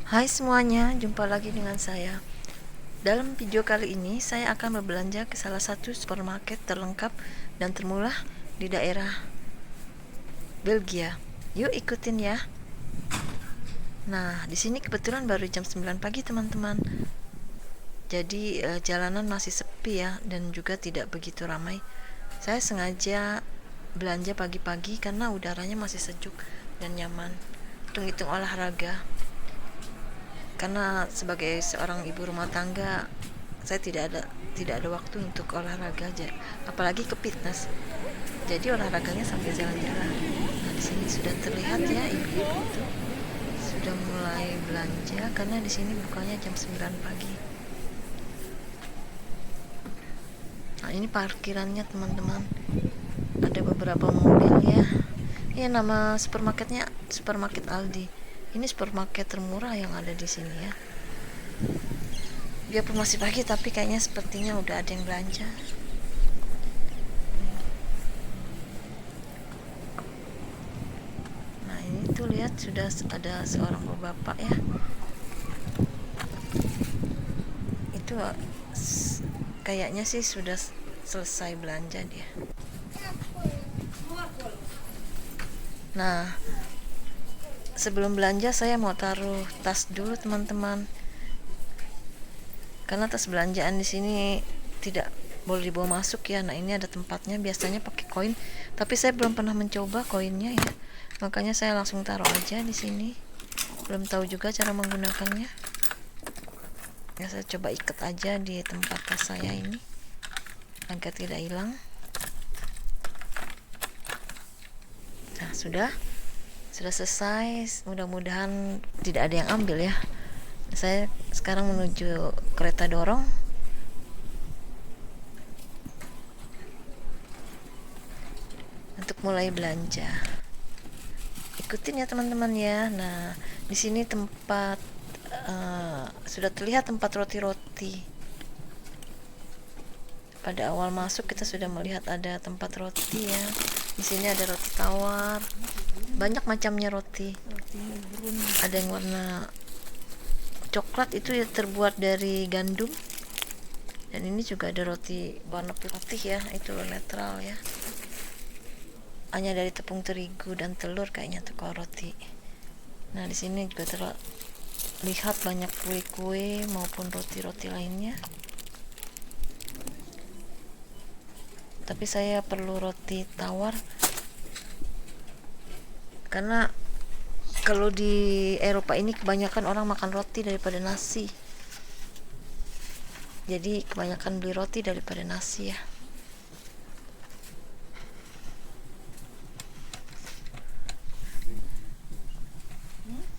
Hai semuanya, jumpa lagi dengan saya. Dalam video kali ini, saya akan berbelanja ke salah satu supermarket terlengkap dan termurah di daerah Belgia. Yuk ikutin ya. Nah, di sini kebetulan baru jam 9 pagi teman-teman. Jadi jalanan masih sepi ya dan juga tidak begitu ramai. Saya sengaja belanja pagi-pagi karena udaranya masih sejuk dan nyaman. Hitung-hitung olahraga. Karena sebagai seorang ibu rumah tangga, saya tidak ada waktu untuk olahraga aja, apalagi ke fitness. Jadi olahraganya sambil jalan-jalan. Nah, di sini sudah terlihat ya ibu-ibu itu sudah mulai belanja karena di sini bukanya jam 9 pagi. Nah, ini parkirannya teman-teman. Ada beberapa mobil ya. Ini nama supermarketnya Supermarket Aldi. Ini supermarket termurah yang ada di sini ya. Biarpun masih pagi tapi kayaknya sepertinya udah ada yang belanja. Nah, ini tuh lihat sudah ada seorang bapak ya. Itu kayaknya sih sudah selesai belanja dia. Nah, sebelum belanja saya mau taruh tas dulu teman-teman. Karena tas belanjaan di sini tidak boleh dibawa masuk ya. Nah, ini ada tempatnya, biasanya pakai koin, tapi saya belum pernah mencoba koinnya ya. Makanya saya langsung taruh aja di sini. Belum tahu juga cara menggunakannya. Ya, saya coba ikat aja di tempat tas saya ini agar tidak hilang. Nah, sudah selesai. Mudah-mudahan tidak ada yang ambil ya. Saya sekarang menuju kereta dorong untuk mulai belanja. Ikutin ya teman-teman ya. Nah, di sini tempat sudah terlihat tempat roti-roti. Pada awal masuk kita sudah melihat ada tempat roti ya. Di sini ada roti tawar, banyak macamnya roti. Ada yang warna coklat, itu ya terbuat dari gandum. Dan ini juga ada roti warna putih ya, itu netral ya. Hanya dari tepung terigu dan telur kayaknya tuh kalau roti. Nah, di sini juga terlihat banyak kue-kue maupun roti-roti lainnya. Tapi saya perlu roti tawar karena kalau di Eropa ini kebanyakan orang makan roti daripada nasi. Jadi kebanyakan beli roti daripada nasi ya.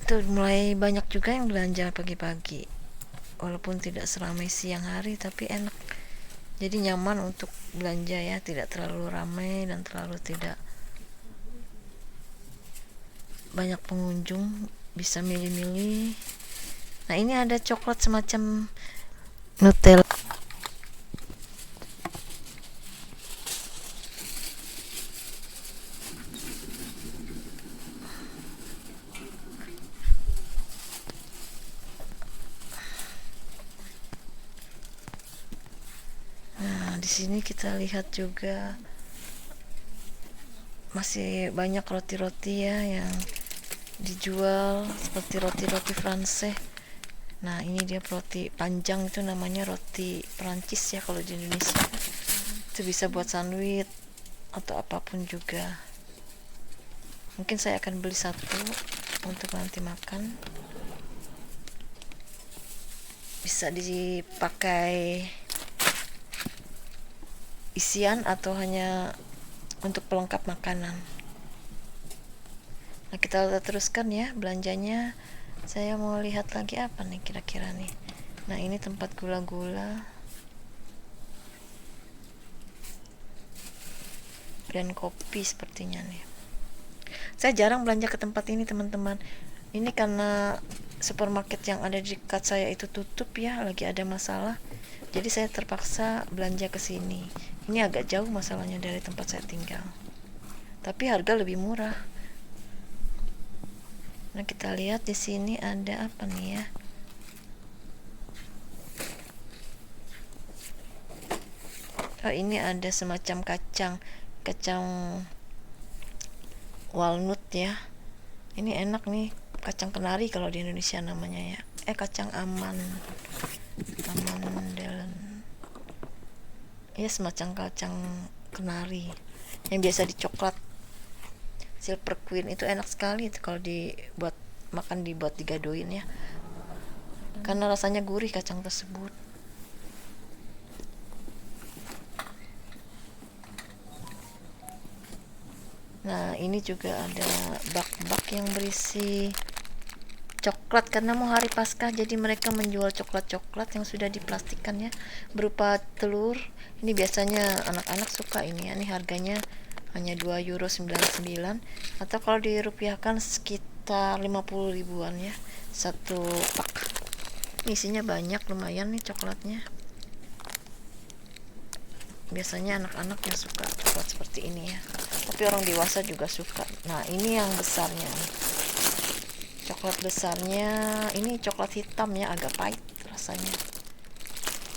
Tuh mulai banyak juga yang belanja pagi-pagi. Walaupun tidak seramai siang hari tapi enak. Jadi nyaman untuk belanja ya, tidak terlalu ramai dan terlalu tidak banyak pengunjung, bisa milih-milih. Nah, ini ada coklat semacam Nutella. Nah, di sini kita lihat juga masih banyak roti-roti ya yang dijual, seperti roti-roti Fransai. Nah, ini dia roti panjang, itu namanya roti Perancis ya kalau di Indonesia. Itu bisa buat sandwich atau apapun juga. Mungkin saya akan beli satu untuk nanti makan. Bisa dipakai isian atau hanya untuk pelengkap makanan. Nah, kita teruskan ya belanjanya. Saya mau lihat lagi apa nih kira-kira nih. Nah, ini tempat gula-gula dan kopi sepertinya nih. Saya jarang belanja ke tempat ini teman-teman. Ini karena supermarket yang ada di dekat saya itu tutup ya, lagi ada masalah. Jadi saya terpaksa belanja ke sini. Ini agak jauh masalahnya dari tempat saya tinggal. Tapi harga lebih murah. Nah, kita lihat di sini ada apa nih ya? Oh, ini ada semacam kacang walnut ya. Ini enak nih, kacang kenari kalau di Indonesia namanya ya. Kacang amandelen. Ya, semacam kacang kenari yang biasa di coklat. Silver Queen itu enak sekali itu kalau dibuat digadoin ya. Karena rasanya gurih kacang tersebut. Nah, ini juga ada bak-bak yang berisi coklat karena mau hari Paskah, jadi mereka menjual coklat-coklat yang sudah diplastikan ya, berupa telur. Ini biasanya anak-anak suka ini ya. Ini harganya hanya 2,99 euro, atau kalau dirupiahkan sekitar 50 ribuan ya, satu pak. Isinya banyak, lumayan nih coklatnya. Biasanya anak-anak yang suka coklat seperti ini ya, tapi orang dewasa juga suka. Nah, ini yang besarnya nih, coklat besarnya. Ini coklat hitam ya, agak pahit rasanya,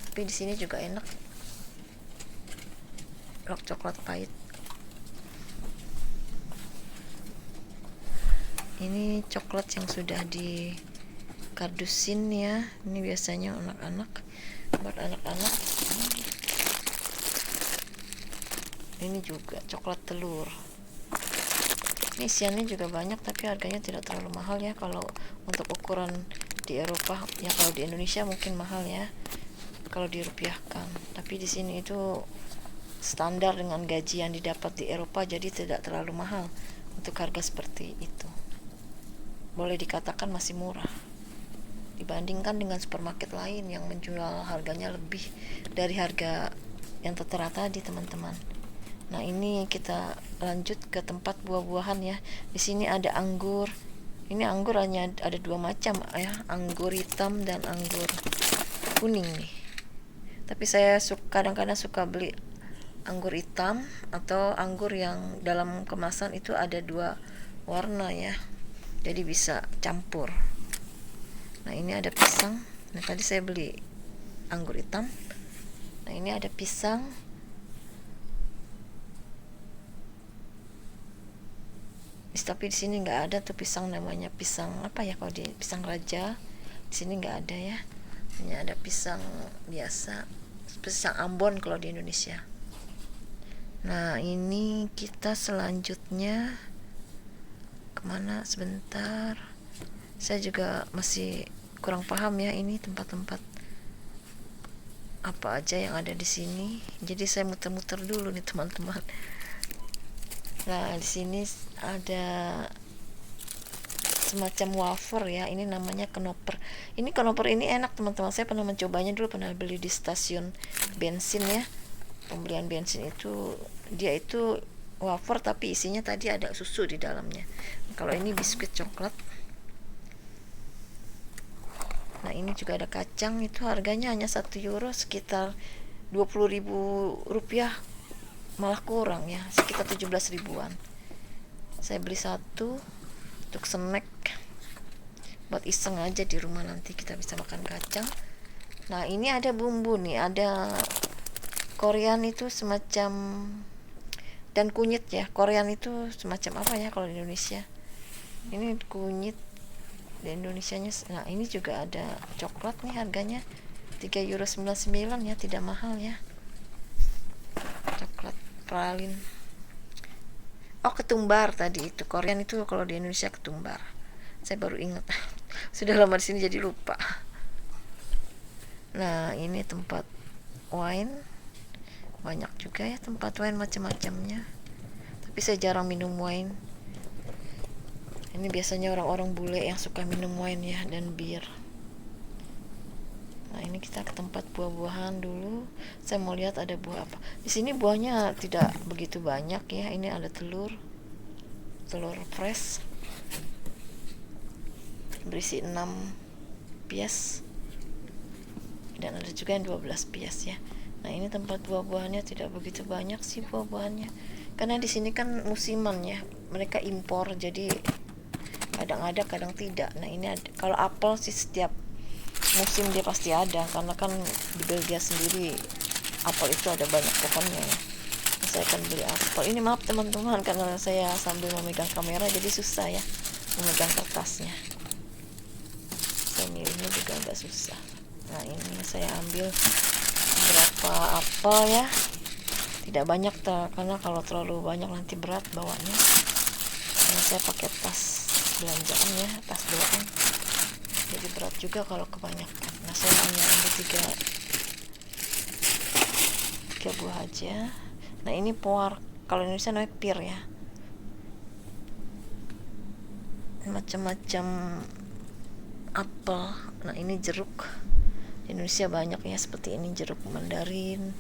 tapi di sini juga enak, coklat pahit. Ini coklat yang sudah dikardusin ya. Ini biasanya buat anak-anak. Ini juga coklat telur. Ini isiannya juga banyak, tapi harganya tidak terlalu mahal ya kalau untuk ukuran di Eropa ya. Kalau di Indonesia mungkin mahal ya kalau dirupiahkan, tapi di sini itu standar dengan gaji yang didapat di Eropa, jadi tidak terlalu mahal untuk harga seperti itu. Boleh dikatakan masih murah dibandingkan dengan supermarket lain yang menjual harganya lebih dari harga yang tertera tadi, teman-teman. Nah, ini kita lanjut ke tempat buah-buahan ya. Di sini ada anggur. Ini anggur hanya ada dua macam ya, anggur hitam dan anggur kuning nih. Tapi saya kadang-kadang suka beli anggur hitam atau anggur yang dalam kemasan itu ada dua warna ya, jadi bisa campur. Nah, ini ada pisang. Nah, tadi saya beli anggur hitam. Nah, ini ada pisang. Tapi di sini nggak ada tuh pisang, namanya pisang apa ya, kalau di pisang raja di sini nggak ada ya. Hanya ada pisang biasa, pisang Ambon kalau di Indonesia. Nah, ini kita selanjutnya kemana, sebentar, saya juga masih kurang paham ya ini tempat-tempat apa aja yang ada di sini, jadi saya muter-muter dulu nih teman-teman. Nah, di sini ada semacam wafer ya, ini namanya knoper. Ini knoper ini enak teman-teman, saya pernah mencobanya dulu, pernah beli di stasiun bensin ya, pembelian bensin itu. Dia itu wafer tapi isinya tadi ada susu di dalamnya. Kalau ini biskuit coklat. Nah, ini juga ada kacang, itu harganya hanya 1 euro, sekitar 20.000 rupiah, malah kurang ya, sekitar 17 ribuan. Saya beli satu untuk snack, buat iseng aja di rumah, nanti kita bisa makan kacang. Nah, ini ada bumbu nih, ada Korean itu semacam, dan kunyit ya. Korean itu semacam apa ya kalau di Indonesia, ini kunyit di Indonesianya. Nah, ini juga ada coklat nih, harganya 3,99 euro ya, tidak mahal ya, coklat pralin. Oh, ketumbar tadi itu, Korean itu kalau di Indonesia ketumbar, saya baru ingat. Sudah lama di sini jadi lupa. Nah, ini tempat wine, banyak juga ya tempat wine macam-macamnya, tapi saya jarang minum wine. Ini biasanya orang-orang bule yang suka minum wine ya, dan bir. Nah, ini kita ke tempat buah-buahan dulu. Saya mau lihat ada buah apa. Di sini buahnya tidak begitu banyak ya. Ini ada telur fresh berisi 6 piece, dan ada juga yang 12 piece ya. Nah, ini tempat buah-buahannya tidak begitu banyak sih buah-buahannya, karena di sini kan musiman ya, mereka impor, jadi kadang ada kadang tidak. Nah ini ada, kalau apel sih setiap musim dia pasti ada, karena kan di Belgia sendiri apel itu ada banyak pohonnya ya. Saya akan beli apel. Ini maaf teman-teman, karena saya sambil memegang kamera jadi susah ya memegang kertasnya, saya milihnya juga agak susah. Nah ini saya ambil berapa apel ya, tidak banyak karena kalau terlalu banyak nanti berat bawanya. Karena saya pakai tas belanjaan ya, tas doang, jadi berat juga kalau kebanyakan. Nah saya hanya ambil tiga buah aja. Nah ini poar, kalau Indonesia namanya pir ya, macam-macam apel. Nah ini jeruk, di Indonesia banyak ya seperti ini, jeruk mandarin.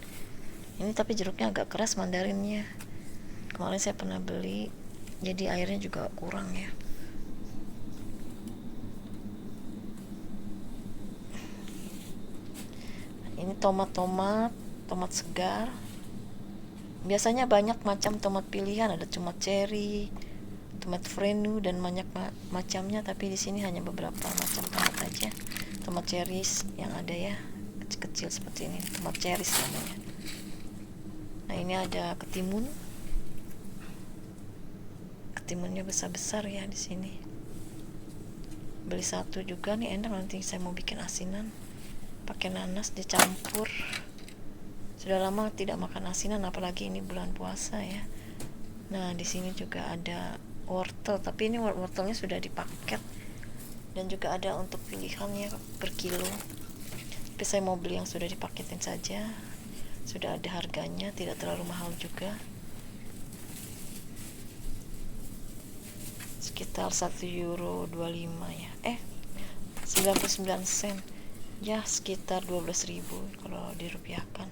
Ini tapi jeruknya agak keras mandarinnya, kemarin saya pernah beli, jadi airnya juga kurang ya. Ini tomat segar. Biasanya banyak macam tomat pilihan, ada tomat cherry, tomat Frenu dan banyak macamnya, tapi di sini hanya beberapa macam tomat aja. Tomat cherry yang ada ya, kecil-kecil seperti ini, tomat cherry namanya. Nah ini ada ketimun. Ketimunnya besar-besar ya di sini. Beli satu juga nih, enak, nanti saya mau bikin asinan. Pakai nanas dicampur. Sudah lama tidak makan asinan, apalagi ini bulan puasa ya. Nah di sini juga ada wortel, tapi ini wortelnya sudah dipaket, dan juga ada untuk pilihannya per kilo. Tapi saya mau beli yang sudah dipaketin saja, sudah ada harganya, tidak terlalu mahal juga, sekitar €1.25 ya, 99 sen ya, sekitar 12.000 kalau dirupiahkan.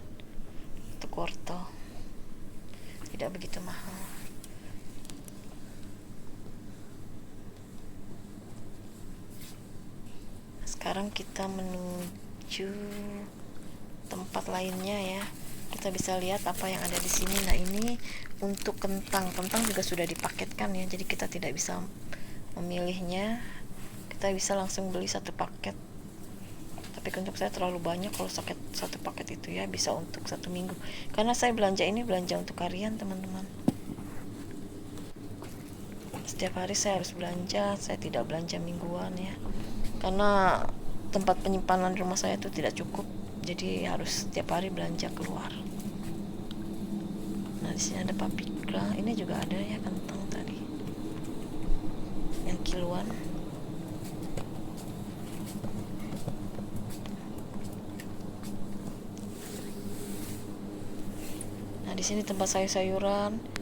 Untuk wortel tidak begitu mahal. Sekarang kita menuju tempat lainnya ya. Kita bisa lihat apa yang ada di sini. Nah ini untuk kentang juga sudah dipaketkan ya, jadi kita tidak bisa memilihnya, kita bisa langsung beli satu paket. Tapi untuk saya terlalu banyak, kalau satu paket itu ya bisa untuk 1 minggu, karena saya belanja untuk harian teman-teman. Setiap hari saya harus belanja, saya tidak belanja mingguan ya, karena tempat penyimpanan di rumah saya itu tidak cukup, jadi harus setiap hari belanja keluar. Nah di sini ada paprika, ini juga ada ya kentang tadi yang kiloan. Nah di sini tempat sayur-sayuran.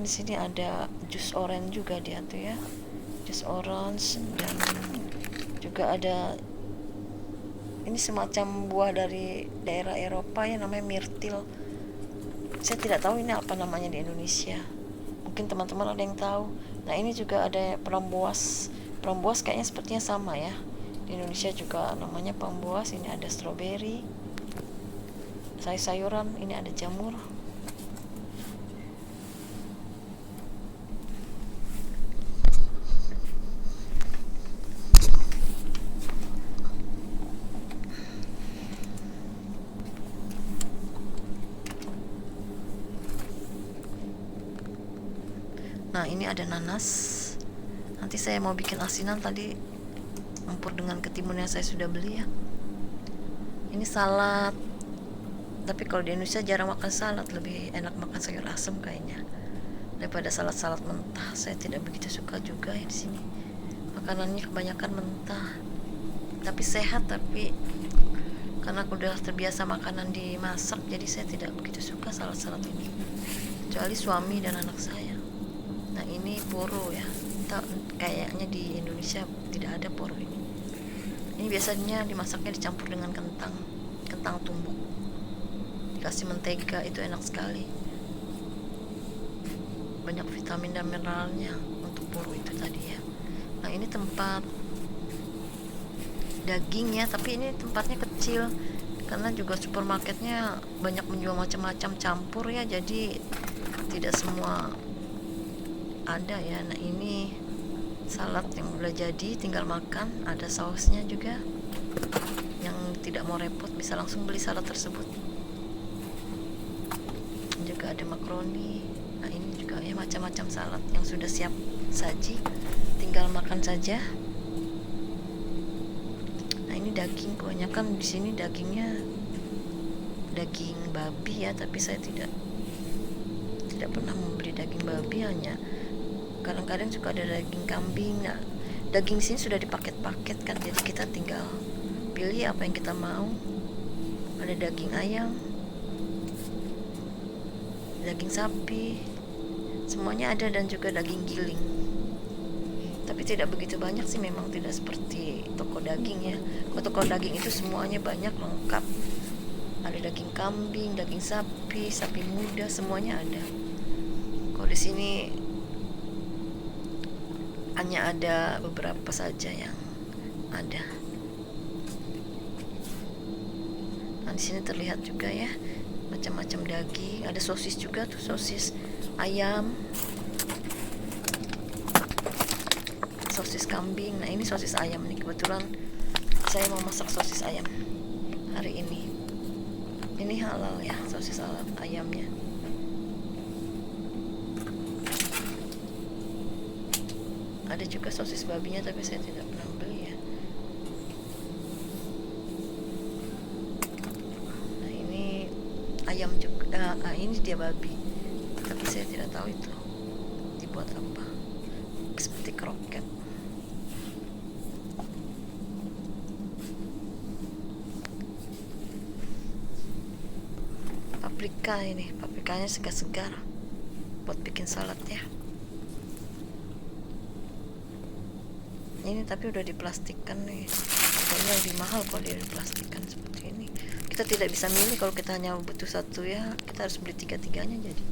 Di sini ada jus orange juga dia tuh ya, jus orange, dan juga ada ini semacam buah dari daerah Eropa ya, namanya mirtil. Saya tidak tahu ini apa namanya di Indonesia, mungkin teman-teman ada yang tahu. Nah ini juga ada framboas kayaknya sepertinya sama ya, di Indonesia juga namanya framboas. Ini ada stroberi, sayur-sayuran, ini ada jamur. Nah ini ada nanas, nanti saya mau bikin asinan, tadi campur dengan ketimun yang saya sudah beli ya. Ini salad, tapi kalau di Indonesia jarang makan salad, lebih enak makan sayur asem kayaknya daripada salad mentah. Saya tidak begitu suka juga ya di sini, makanannya kebanyakan mentah, tapi sehat, tapi karena aku udah terbiasa makanan dimasak, jadi saya tidak begitu suka salad ini, kecuali suami dan anak saya. Nah ini poro ya, kayaknya di Indonesia tidak ada poro ini. Ini biasanya dimasaknya dicampur dengan kentang tumbuk, dikasih mentega, itu enak sekali, banyak vitamin dan mineralnya untuk poro itu tadi ya. Nah ini tempat daging ya, tapi ini tempatnya kecil karena juga supermarketnya banyak menjual macam-macam campur ya, jadi tidak semua ada ya. Nah ini salad yang udah jadi, tinggal makan. Ada sausnya juga, yang tidak mau repot bisa langsung beli salad tersebut. Juga ada makaroni. Nah ini juga ya macam-macam salad yang sudah siap saji, tinggal makan saja. Nah ini daging, kebanyakan di sini dagingnya daging babi ya, tapi saya tidak pernah membeli daging babi, hanya kadang-kadang suka ada daging kambing. Nah daging sini sudah dipaket-paket kan, jadi kita tinggal pilih apa yang kita mau. Ada daging ayam, daging sapi, semuanya ada, dan juga daging giling. Tapi tidak begitu banyak sih, memang tidak seperti toko daging ya. Kalau toko daging itu semuanya banyak, lengkap. Ada daging kambing, daging sapi, sapi muda, semuanya ada. Kalau di sini hanya ada beberapa saja yang ada. Nah di sini terlihat juga ya macam-macam daging. Ada sosis juga tuh, sosis ayam, sosis kambing. Nah ini sosis ayam nih, kebetulan saya mau masak sosis ayam hari ini. Ini halal ya, sosis ayamnya. Ada juga sosis babinya, tapi saya tidak pernah beli ya. Nah ini ayam juga, ini dia babi, tapi saya tidak tahu itu dibuat apa, seperti kroket. Paprika, ini paprikanya segar-segar buat bikin salad ya. Ini tapi udah diplastikan nih, harganya lebih mahal kalau dia diplastikan seperti ini. Kita tidak bisa milih, kalau kita hanya butuh satu ya kita harus beli tiga-tiganya jadi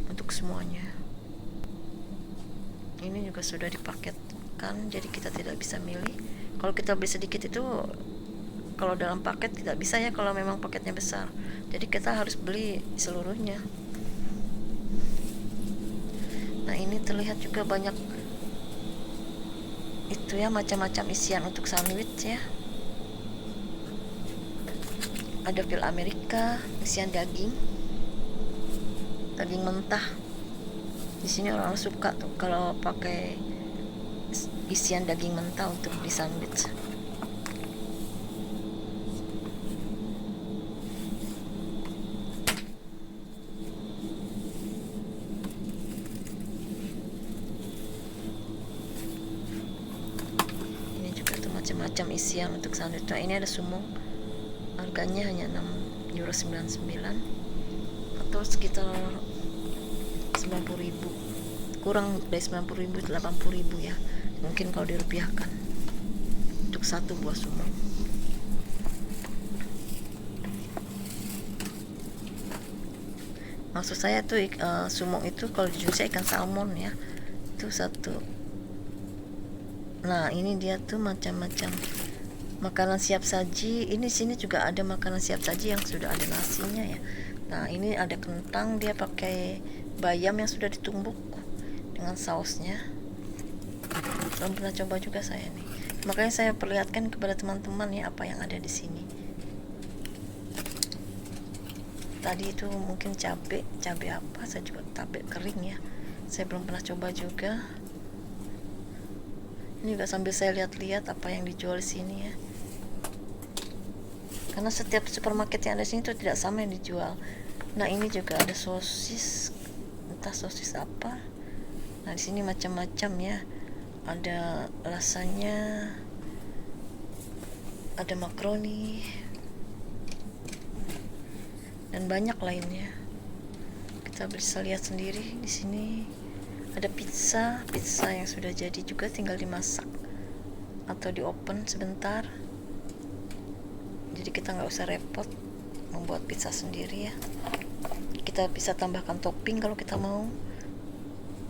untuk semuanya. Ini juga sudah dipaketkan, jadi kita tidak bisa milih. Kalau kita beli sedikit itu, kalau dalam paket tidak bisa ya, kalau memang paketnya besar. Jadi kita harus beli seluruhnya. Nah ini terlihat juga banyak itu ya, macam-macam isian untuk sandwich ya. Ada fil Amerika, isian daging mentah. Di sini orang suka tuh kalau pakai isian daging mentah untuk di sandwich. Ini juga tuh macam-macam isian untuk sandwich. Nah ini ada sumong, harganya hanya €6,99 atau sekitar 90.000, kurang dari 90.000, 80.000 ya mungkin kalau dirupiahkan, untuk satu buah sumong. Maksud saya tuh sumong itu kalau di Indonesia ikan salmon ya, itu satu. Nah ini dia tuh macam-macam makanan siap saji. Ini sini juga ada makanan siap saji yang sudah ada nasinya ya. Nah ini ada kentang, dia pakai bayam yang sudah ditumbuk dengan sausnya. Belum pernah coba juga saya nih, makanya saya perlihatkan kepada teman-teman ya apa yang ada di sini. Tadi itu mungkin cabai apa, saya juga cabai kering ya, saya belum pernah coba juga. Ini juga sambil saya lihat-lihat apa yang dijual di sini ya, karena setiap supermarket yang ada di sini itu tidak sama yang dijual. Nah ini juga ada sosis, entah sosis apa. Nah di sini macam-macam ya, ada lasanya, ada makaroni, dan banyak lainnya. Kita bisa lihat sendiri di sini. Ada pizza yang sudah jadi juga, tinggal dimasak atau di oven sebentar. Jadi kita nggak usah repot membuat pizza sendiri ya. Kita bisa tambahkan topping kalau kita mau.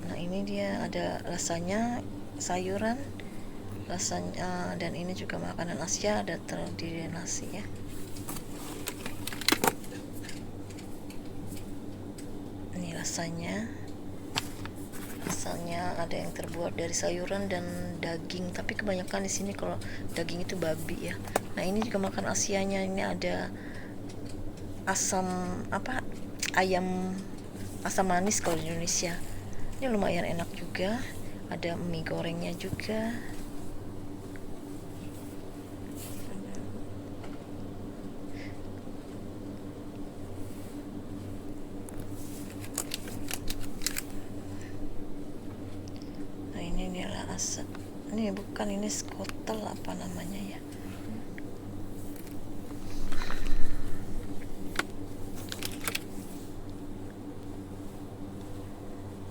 Nah ini dia ada lasanya, sayuran, lasanya, dan ini juga makanan Asia, ada terdiri nasi ya. Ini lasanya. Asalnya ada yang terbuat dari sayuran dan daging, tapi kebanyakan di sini kalau daging itu babi ya. Nah ini juga makan Asianya, ini ada asam apa, ayam asam manis kalau di Indonesia. Ini lumayan enak juga, ada mie gorengnya juga. Nah ini adalah asam, ini bukan, ini skotel apa namanya ya.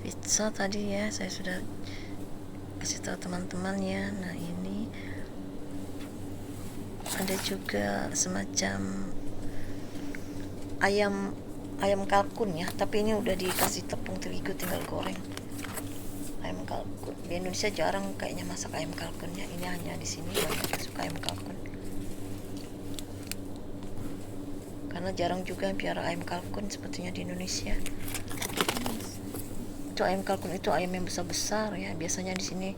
Pizza tadi ya saya sudah kasih tahu teman-teman ya. Nah ini ada juga semacam ayam kalkun ya, tapi ini udah dikasih tepung terigu, tinggal goreng. Ayam kalkun di Indonesia jarang kayaknya masak ayam kalkunnya, ini hanya di sini banyak yang suka ayam kalkun, karena jarang juga yang piara ayam kalkun sepertinya di Indonesia. Itu ayam kalkun itu ayam yang besar-besar ya, biasanya di sini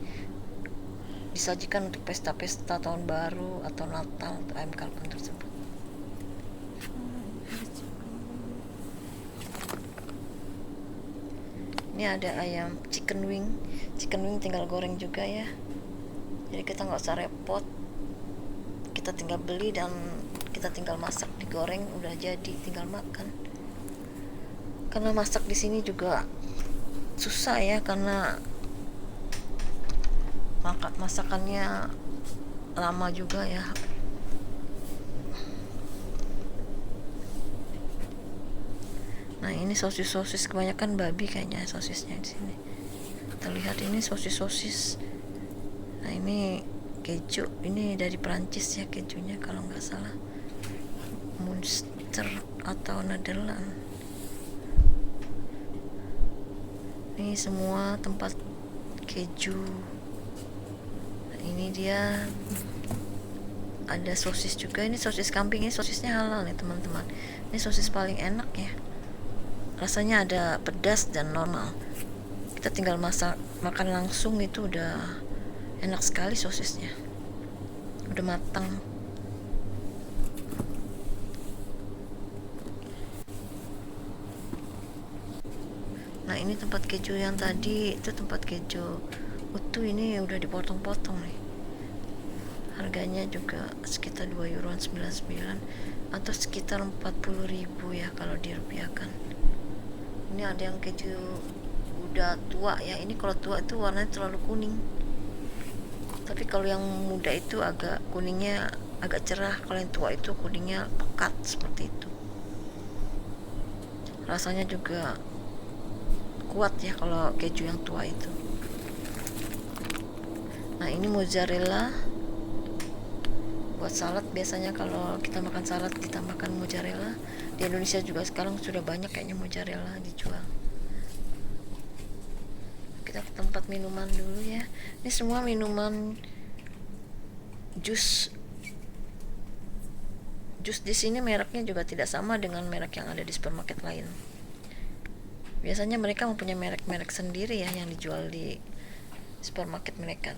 disajikan untuk pesta-pesta tahun baru atau Natal, untuk ayam kalkun tersebut. Ini ada ayam chicken wing tinggal goreng juga ya, jadi kita nggak usah repot, kita tinggal beli dan kita tinggal masak, digoreng udah jadi, tinggal makan. Karena masak di sini juga susah ya, karena masakannya lama juga ya. Nah ini sosis kebanyakan babi kayaknya sosisnya di sini. Kita lihat ini sosis. Nah ini keju, ini dari Prancis ya kejunya kalau nggak salah, Munster atau Nederland. Ini semua tempat keju. Nah, ini dia ada sosis juga, ini sosis kambing, ini sosisnya halal nih teman-teman. Ini sosis paling enak ya, rasanya ada pedas dan normal. Kita tinggal makan langsung, itu udah enak sekali sosisnya, udah matang. Nah ini tempat keju yang tadi itu tempat keju utuh, ini udah dipotong-potong nih. Harganya juga sekitar 2,99 € atau sekitar 40.000 ya kalau dirupiahkan. Ini ada yang keju udah tua ya, ini kalau tua itu warnanya terlalu kuning, tapi kalau yang muda itu agak kuningnya agak cerah, kalau yang tua itu kuningnya pekat seperti itu. Rasanya juga kuat ya kalau keju yang tua itu. Nah ini mozzarella buat salad, biasanya kalau kita makan salad ditambahkan mozzarella. Di Indonesia juga sekarang sudah banyak kayaknya mozzarella dijual. Kita ke tempat minuman dulu ya. Ini semua minuman jus di sini mereknya juga tidak sama dengan merek yang ada di supermarket lain. Biasanya mereka mempunyai merek-merek sendiri ya yang dijual di supermarket mereka.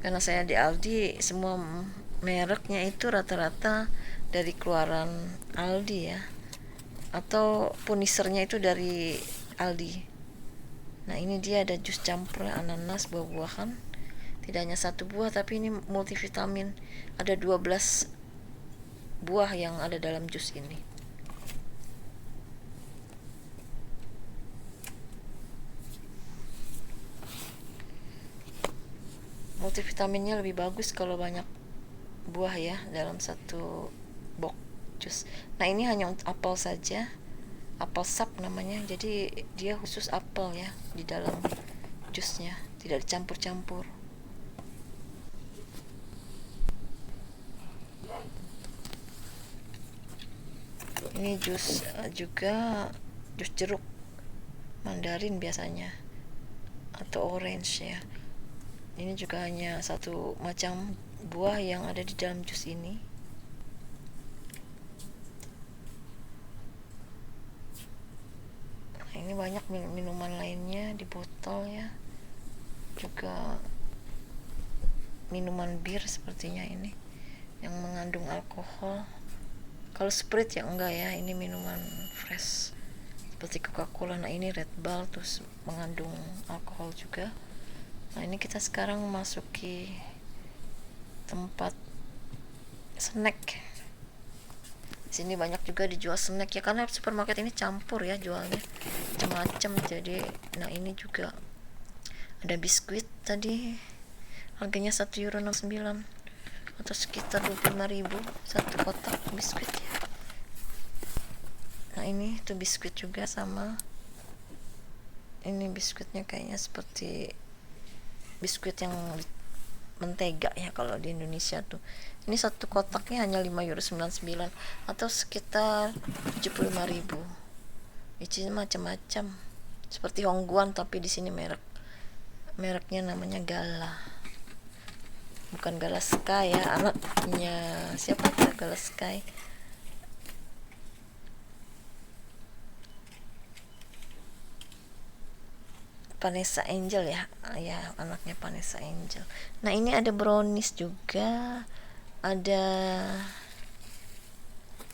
Karena saya di Aldi, semua mereknya itu rata-rata dari keluaran Aldi ya, atau punisernya itu dari Aldi. Nah ini dia ada jus campur ananas, buah-buahan, tidak hanya satu buah tapi ini multivitamin, ada 12 buah yang ada dalam jus ini. Multivitaminnya lebih bagus kalau banyak buah ya dalam satu box jus. Nah ini hanya untuk apel saja, apel sap namanya, jadi dia khusus apel ya di dalam jusnya, tidak dicampur-campur. Ini jus juga jus jeruk mandarin biasanya atau orange ya. Ini juga hanya satu macam buah yang ada di dalam jus ini. Nah, ini banyak minuman lainnya di botol ya, juga minuman bir sepertinya ini yang mengandung alkohol. Kalau Sprite ya enggak ya, ini minuman fresh seperti Coca-Cola. Nah ini Red Bull terus mengandung alkohol juga. Nah ini kita sekarang memasuki tempat snack. Di sini banyak juga dijual snack ya, karena supermarket ini campur ya jualnya macam-macam. Jadi nah ini juga ada biskuit tadi, harganya €1,69 atau sekitar 25.000 satu kotak biskuit ya. Nah ini tuh biskuit juga sama, ini biskuitnya kayaknya seperti biskuit yang mentega ya kalau di Indonesia tuh. Ini satu kotaknya hanya €5,99 atau sekitar 75.000. Isinya macam-macam seperti Hongguan, tapi di sini mereknya namanya Gala, bukan Gala Sky ya, anaknya siapa tuh Gala Sky. Vanessa Angel ya, anaknya Vanessa Angel. Nah ini ada brownies juga, ada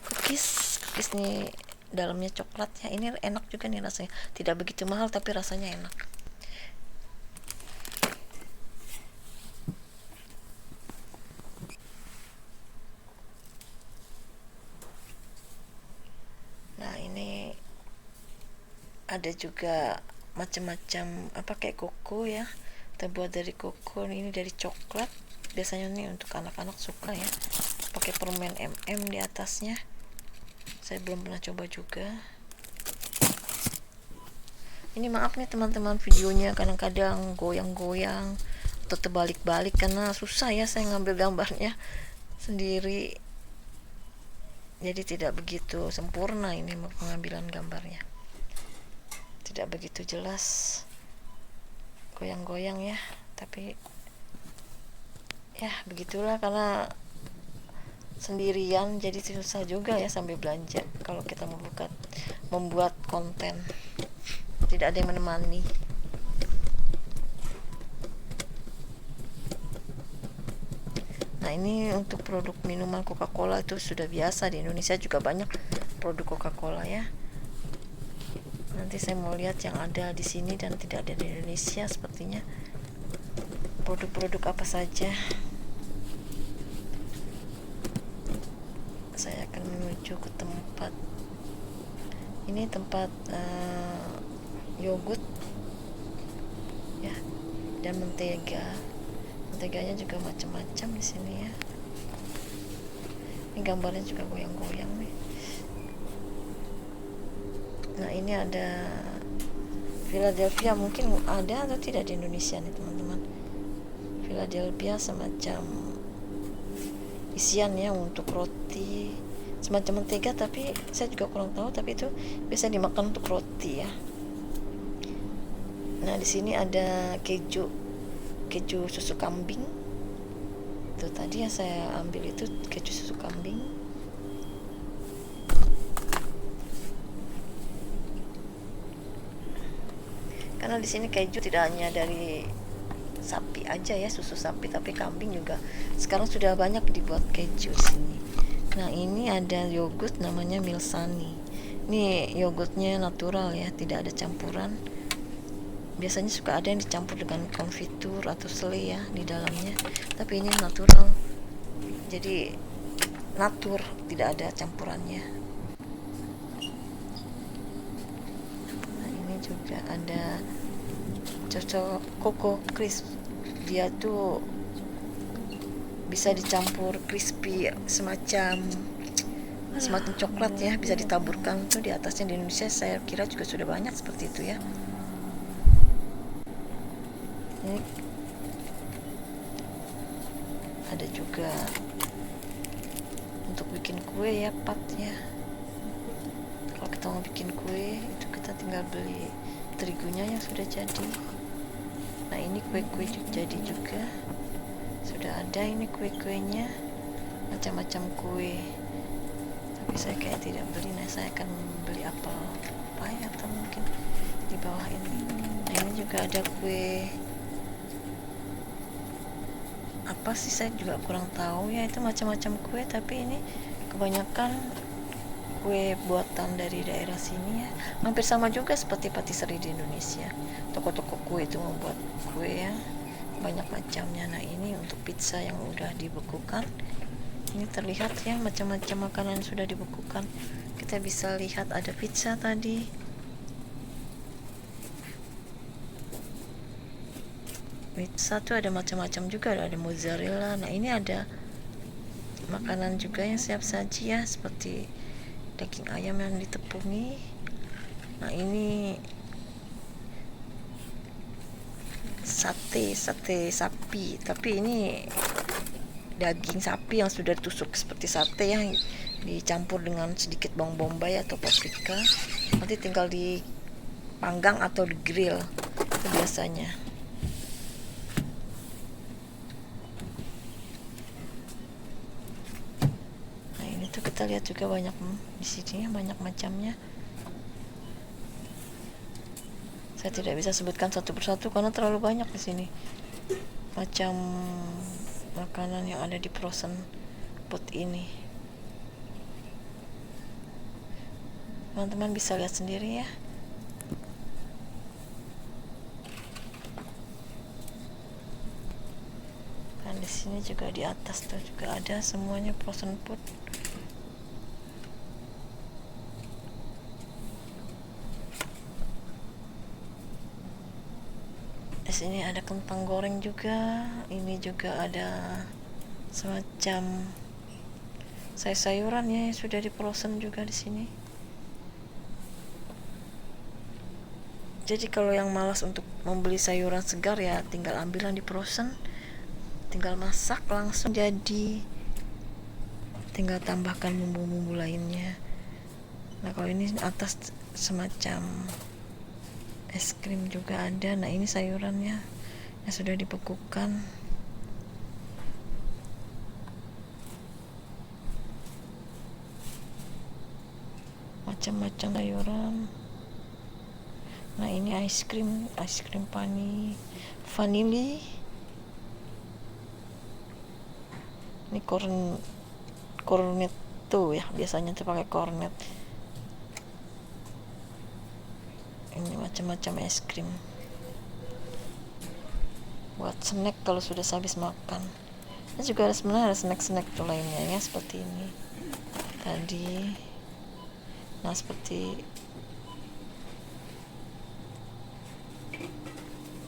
cookies nih dalamnya coklat ya. Ini enak juga nih rasanya, tidak begitu mahal tapi rasanya enak. Nah ini ada juga macam-macam kayak koko ya, terbuat dari koko. Ini dari coklat, biasanya nih untuk anak-anak suka ya, pakai permen di atasnya. Saya belum pernah coba juga. Ini maaf nih teman-teman, videonya kadang-kadang goyang-goyang atau terbalik-balik karena susah ya saya ngambil gambarnya sendiri, jadi tidak begitu sempurna ini pengambilan gambarnya, tidak begitu jelas, goyang-goyang ya. Tapi ya begitulah, karena sendirian jadi susah juga ya sambil belanja kalau kita membuat konten, tidak ada yang menemani. Nah ini untuk produk minuman Coca-Cola itu sudah biasa, di Indonesia juga banyak produk Coca-Cola ya. Nanti saya mau lihat yang ada di sini dan tidak ada di Indonesia, sepertinya produk-produk apa saja. Saya akan menuju ke tempat ini, tempat yogurt ya, dan menteganya juga macam-macam di sini ya. Ini gambarnya juga goyang-goyang nih. Nah ini ada Philadelphia, mungkin ada atau tidak di Indonesia nih teman-teman. Philadelphia semacam isian ya untuk roti, semacam mentega, tapi saya juga kurang tahu, tapi itu bisa dimakan untuk roti ya. Nah di sini ada keju susu kambing. Itu tadi yang saya ambil itu keju susu kambing. Karena di sini keju tidak hanya dari sapi aja ya, susu sapi, tapi kambing juga sekarang sudah banyak dibuat keju di sini. Nah ini ada yogurt namanya Milsani. Ini yogurtnya natural ya, tidak ada campuran. Biasanya suka ada yang dicampur dengan konfitur atau selai ya di dalamnya, tapi ini natural, jadi natur, tidak ada campurannya. Nah ini juga ada Coco Crisp, dia tuh bisa dicampur crispy, semacam coklat ya, bisa ditaburkan tuh di atasnya. Di Indonesia saya kira juga sudah banyak seperti itu ya. Ini ada juga untuk bikin kue ya, pat ya. Kalau kita mau bikin kue itu kita tinggal beli terigunya yang sudah jadi. Nah ini kue-kue jadi juga sudah ada, ini kue-kuenya macam-macam kue, tapi saya kayak tidak beli. Nah saya akan beli apel sampai atau mungkin di bawah ini. Nah ini juga ada kue apa sih, saya juga kurang tahu ya, itu macam-macam kue, tapi ini kebanyakan kue buatan dari daerah sini ya, hampir sama juga seperti patisserie di Indonesia. Toko-toko kue itu membuat kue ya banyak macamnya. Nah ini untuk pizza yang udah dibekukan, ini terlihat ya macam-macam makanan yang sudah dibekukan. Kita bisa lihat ada pizza tadi, pizza tuh ada macam-macam juga, ada mozzarella. Nah ini ada makanan juga yang siap saji ya, seperti daging ayam yang ditepungi. Nah ini sate sapi, tapi ini daging sapi yang sudah ditusuk seperti sate ya, dicampur dengan sedikit bawang bombay atau paprika, nanti tinggal dipanggang atau di grill itu biasanya. Nah ini tuh kita lihat juga banyak di sini, banyak macamnya. Saya tidak bisa sebutkan satu persatu karena terlalu banyak di sini macam makanan yang ada di frozen food ini. Teman-teman bisa lihat sendiri ya. Dan di sini juga di atas tuh juga ada semuanya frozen food. Di sini ada kentang goreng juga. Ini juga ada semacam sayuran ya yang sudah di frozen juga di sini. Jadi kalau yang malas untuk membeli sayuran segar ya tinggal ambil yang di frozen, tinggal masak langsung jadi, tinggal tambahkan bumbu-bumbu lainnya. Nah kalau ini atas semacam es krim juga ada. Nah ini sayurannya yang sudah dibekukan. Macam-macam sayuran. Nah ini es krim vanili. Ini cornetto ya, biasanya tuh pakai cornet. Ini macam-macam es krim buat snack kalau sudah habis makan. Ini juga ada sebenarnya ada snack tuh lainnya ya, seperti ini tadi. Nah seperti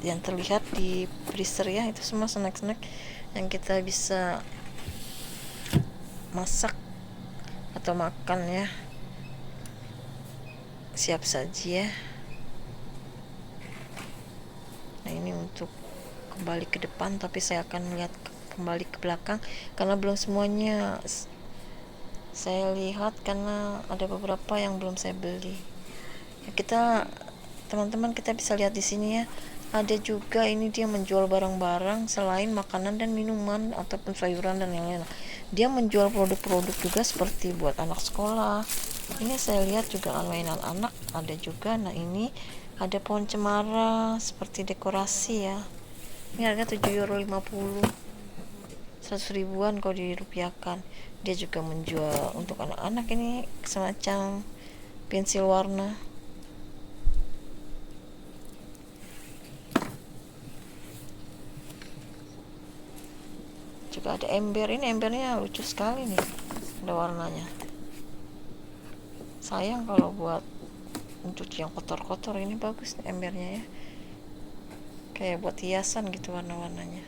yang terlihat di freezer ya, itu semua snack yang kita bisa masak atau makan ya, siap saji ya. Nah ini untuk kembali ke depan, tapi saya akan melihat kembali ke belakang karena belum semuanya saya lihat, karena ada beberapa yang belum saya beli ya. Teman-teman kita bisa lihat di sini ya, ada juga ini dia menjual barang-barang selain makanan dan minuman ataupun sayuran dan yang lain. Dia menjual produk-produk juga seperti buat anak sekolah. Ini saya lihat juga mainan anak ada juga. Nah ini ada pohon cemara seperti dekorasi ya. Ini harga €7,50, 100 ribuan kalau dirupiahkan. Dia juga menjual untuk anak-anak ini semacam pensil warna. Juga ada ember. Ini embernya lucu sekali nih, ada warnanya. Sayang kalau buat mencuci yang kotor-kotor, ini bagus nih embernya ya, kayak buat hiasan gitu warna-warnanya.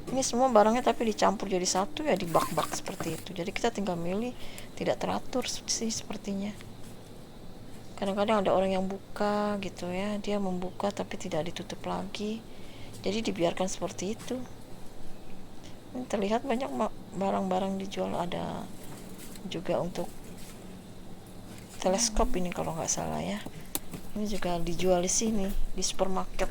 Ini semua barangnya tapi dicampur jadi satu ya, di bak-bak seperti itu. Jadi kita tinggal milih, tidak teratur sih sepertinya. Kadang-kadang ada orang yang buka gitu ya, dia membuka tapi tidak ditutup lagi, jadi dibiarkan seperti itu. Ini terlihat banyak barang-barang dijual. Ada juga untuk teleskop ini kalau nggak salah ya. Ini juga dijual di sini di supermarket.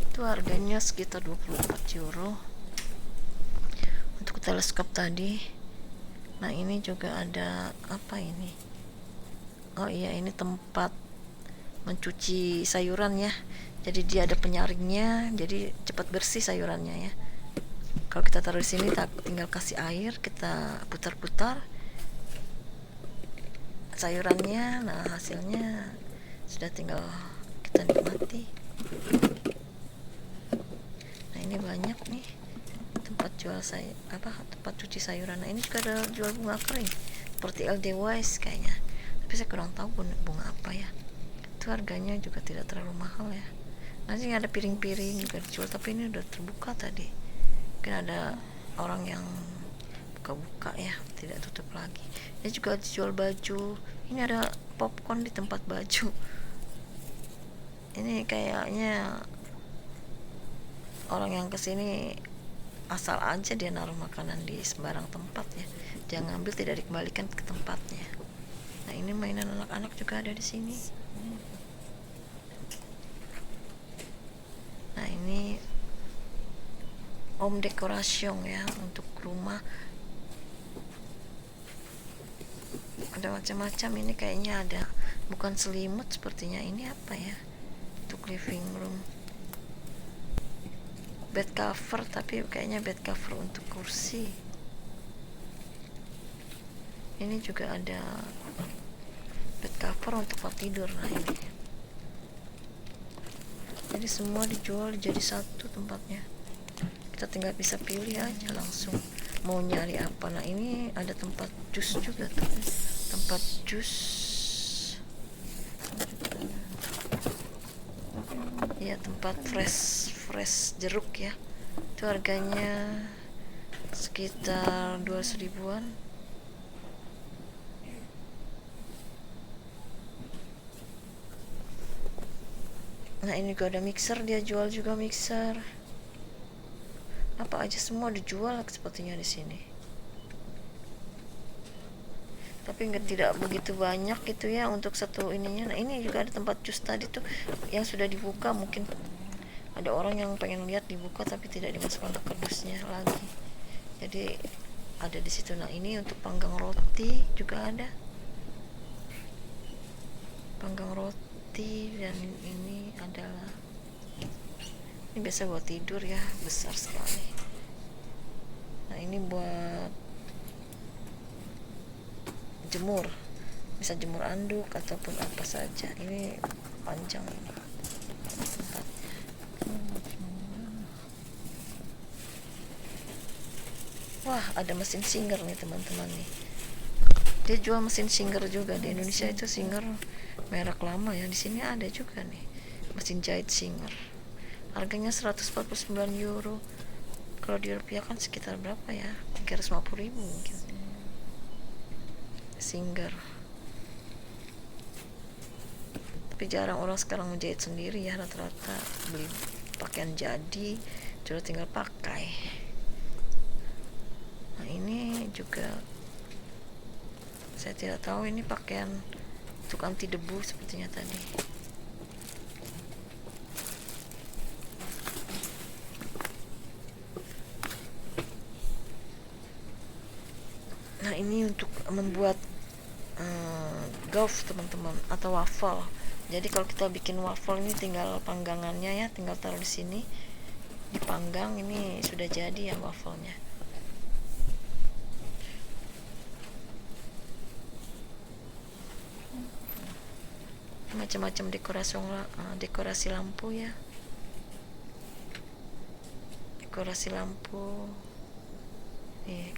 Itu harganya sekitar €24 untuk teleskop tadi. Nah ini juga ada apa ini, oh iya, ini tempat mencuci sayuran ya, jadi dia ada penyaringnya, jadi cepat bersih sayurannya ya. Kalau kita taruh di sini tinggal kasih air, kita putar-putar sayurannya, nah hasilnya sudah tinggal kita nikmati. Nah ini banyak nih tempat jual tempat cuci sayuran. Nah ini juga ada jual bunga kering seperti LD Wise kayaknya, tapi saya kurang tahu bunga apa ya. Itu harganya juga tidak terlalu mahal ya. Nanti ada piring-piring juga dijual, tapi ini udah terbuka tadi, mungkin ada orang yang buka-buka ya, tidak tutup lagi. Ini juga dijual baju, ini ada popcorn di tempat baju. Ini kayaknya orang yang kesini asal aja dia naruh makanan di sembarang tempat ya, dia ngambil tidak dikembalikan ke tempatnya. Nah ini mainan anak-anak juga ada di sini. Nah ini home decoration ya, untuk rumah ada macam-macam. Ini kayaknya ada, bukan selimut sepertinya, ini apa ya, untuk living room, bed cover, tapi kayaknya bed cover untuk kursi. Ini juga ada bed cover untuk tempat tidur. Nah ini, jadi semua dijual jadi satu tempatnya, kita tinggal bisa pilih aja langsung mau nyari apa. Nah ini ada tempat jus juga tuh, tempat jus ya, tempat fresh jeruk ya. Itu harganya sekitar 200 ribuan. Nah ini juga ada mixer, dia jual juga mixer, apa aja semua dijual sepertinya di sini, tapi tidak begitu banyak gitu ya untuk satu ininya. Nah ini juga ada tempat jus tadi tuh yang sudah dibuka, mungkin ada orang yang pengen lihat dibuka tapi tidak dimasukkan ke kardusnya lagi, jadi ada di situ. Nah ini untuk panggang roti juga ada, panggang roti, dan ini adalah, ini biasa buat tidur ya, besar sekali. Nah ini buat jemur, bisa jemur anduk ataupun apa saja. Ini panjang ini tempatnya. Wah ada mesin Singer nih teman-teman nih, dia jual mesin Singer juga. Di Indonesia itu Singer merek lama ya, di sini ada juga nih mesin jahit Singer, harganya 149 euro. Kalau dirupiahkan sekitar berapa ya, 350 ribu mungkin. Singer, tapi jarang orang sekarang menjahit sendiri ya, rata-rata beli pakaian jadi, sudah tinggal pakai. Nah ini juga saya tidak tahu, ini pakaian untuk anti debu sepertinya tadi. Nah ini untuk membuat gauf teman-teman, atau waffle. Jadi kalau kita bikin waffle ini tinggal panggangannya ya, tinggal taruh di sini dipanggang, ini sudah jadi ya waffle-nya. Macam-macam dekorasi lampu ya, dekorasi lampu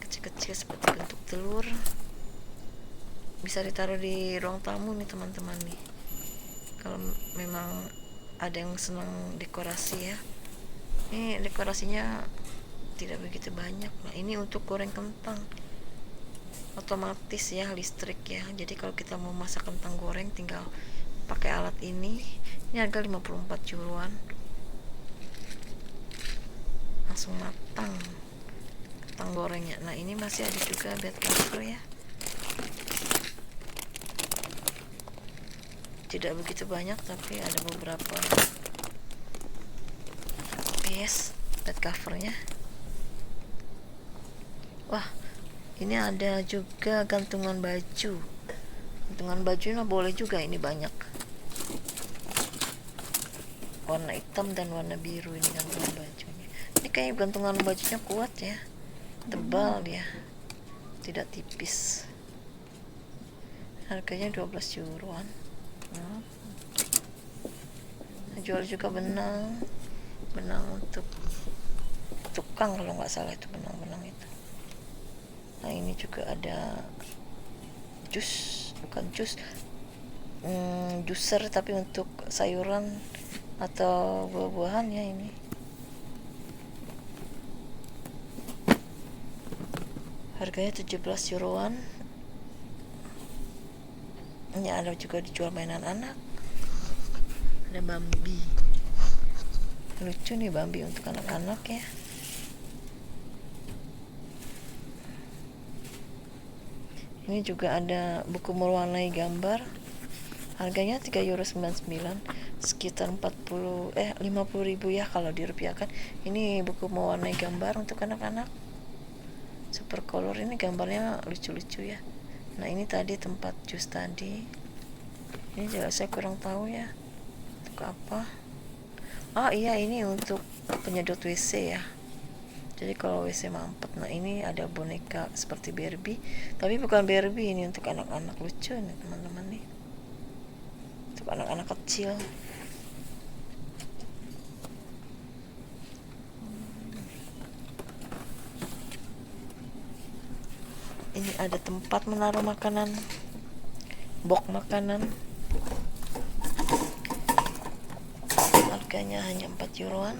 kecil-kecil seperti bentuk telur, bisa ditaruh di ruang tamu nih teman-teman nih, kalau memang ada yang senang dekorasi ya. Ini dekorasinya tidak begitu banyak. Nah ini untuk goreng kentang otomatis ya, listrik ya, jadi kalau kita mau masak kentang goreng tinggal pakai alat ini harga 54 euroan, langsung matang kentang gorengnya. Nah ini masih ada juga bed cover ya, tidak begitu banyak tapi ada beberapa piece bed covernya. Wah Ini ada juga gantungan baju. Gantungan bajunya boleh juga, ini banyak warna hitam dan warna biru. Ini gantungan bajunya, ini kayak gantungan bajunya kuat ya, tebal ya, tidak tipis. Harganya 12 euroan. Jual juga benang untuk tukang kalau nggak salah, itu benang itu. Nah ini juga ada juicer tapi untuk sayuran atau buah-buahan ya. Ini harganya 17 euroan. Ini ada juga dijual mainan anak, ada Bambi, lucu nih Bambi untuk anak-anak ya. Ini juga ada buku mewarnai gambar, harganya 3,99 €, sekitar 50.000 ya kalau dirupiahkan. Ini buku mewarnai gambar untuk anak-anak, super color. Ini gambarnya lucu-lucu ya. Nah ini tadi tempat jus tadi, ini juga saya kurang tahu ya untuk apa. Oh iya, ini untuk penyedot WC ya, jadi kalau WC mampet. Nah ini ada boneka seperti Barbie, tapi bukan Barbie, ini untuk anak-anak, lucu nih teman-teman nih, untuk anak-anak kecil. Ini ada tempat menaruh makanan, box makanan, harganya hanya 4 euroan.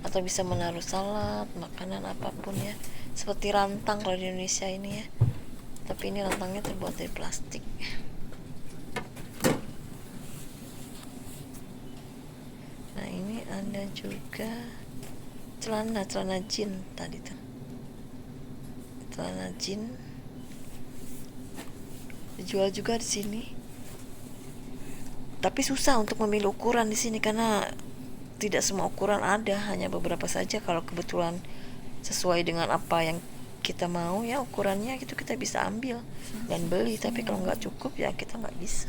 Atau bisa menaruh salad, makanan apapun ya, seperti rantang kalau di Indonesia ini ya, tapi ini rantangnya terbuat dari plastik. Nah ini ada juga celana jeans tadi tuh, celana jeans dijual juga di sini, tapi susah untuk memilih ukuran di sini karena tidak semua ukuran ada, hanya beberapa saja. Kalau kebetulan sesuai dengan apa yang kita mau ya ukurannya, gitu kita bisa ambil dan beli. Tapi kalau nggak cukup ya kita nggak bisa,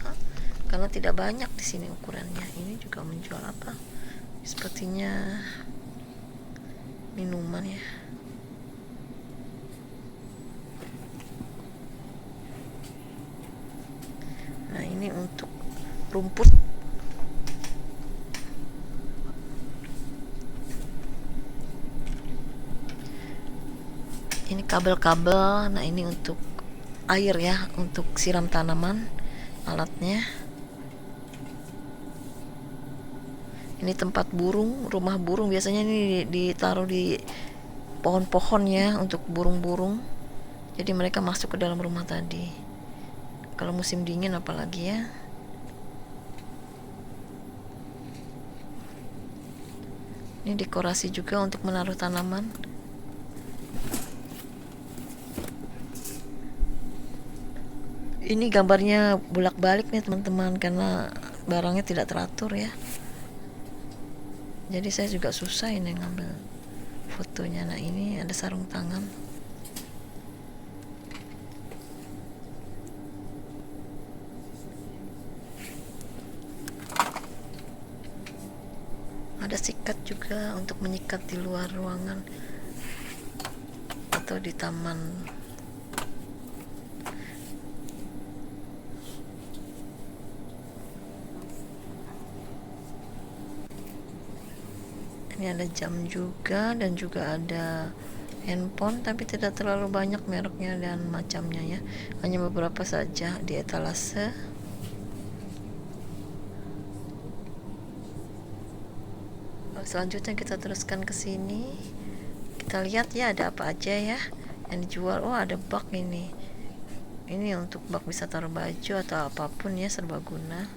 karena tidak banyak di sini ukurannya. Ini juga menjual apa, sepertinya minuman ya. Nah ini untuk rumput, ini kabel-kabel. Nah ini untuk air ya, untuk siram tanaman alatnya. Ini tempat burung, rumah burung, biasanya ini ditaruh di pohon-pohon ya untuk burung-burung, jadi mereka masuk ke dalam rumah tadi kalau musim dingin apalagi ya. Ini dekorasi juga untuk menaruh tanaman. Ini gambarnya bolak-balik nih teman-teman, karena barangnya tidak teratur ya, jadi saya juga susah ini ngambil fotonya. Nah ini ada sarung tangan, ada sikat juga untuk menyikat di luar ruangan atau di taman. Ini ada jam juga, dan juga ada handphone, tapi tidak terlalu banyak mereknya dan macamnya ya, hanya beberapa saja di etalase. Selanjutnya kita teruskan ke sini, kita lihat ya ada apa aja ya yang dijual. Oh ada bak ini untuk bak bisa taruh baju atau apapun ya, serbaguna,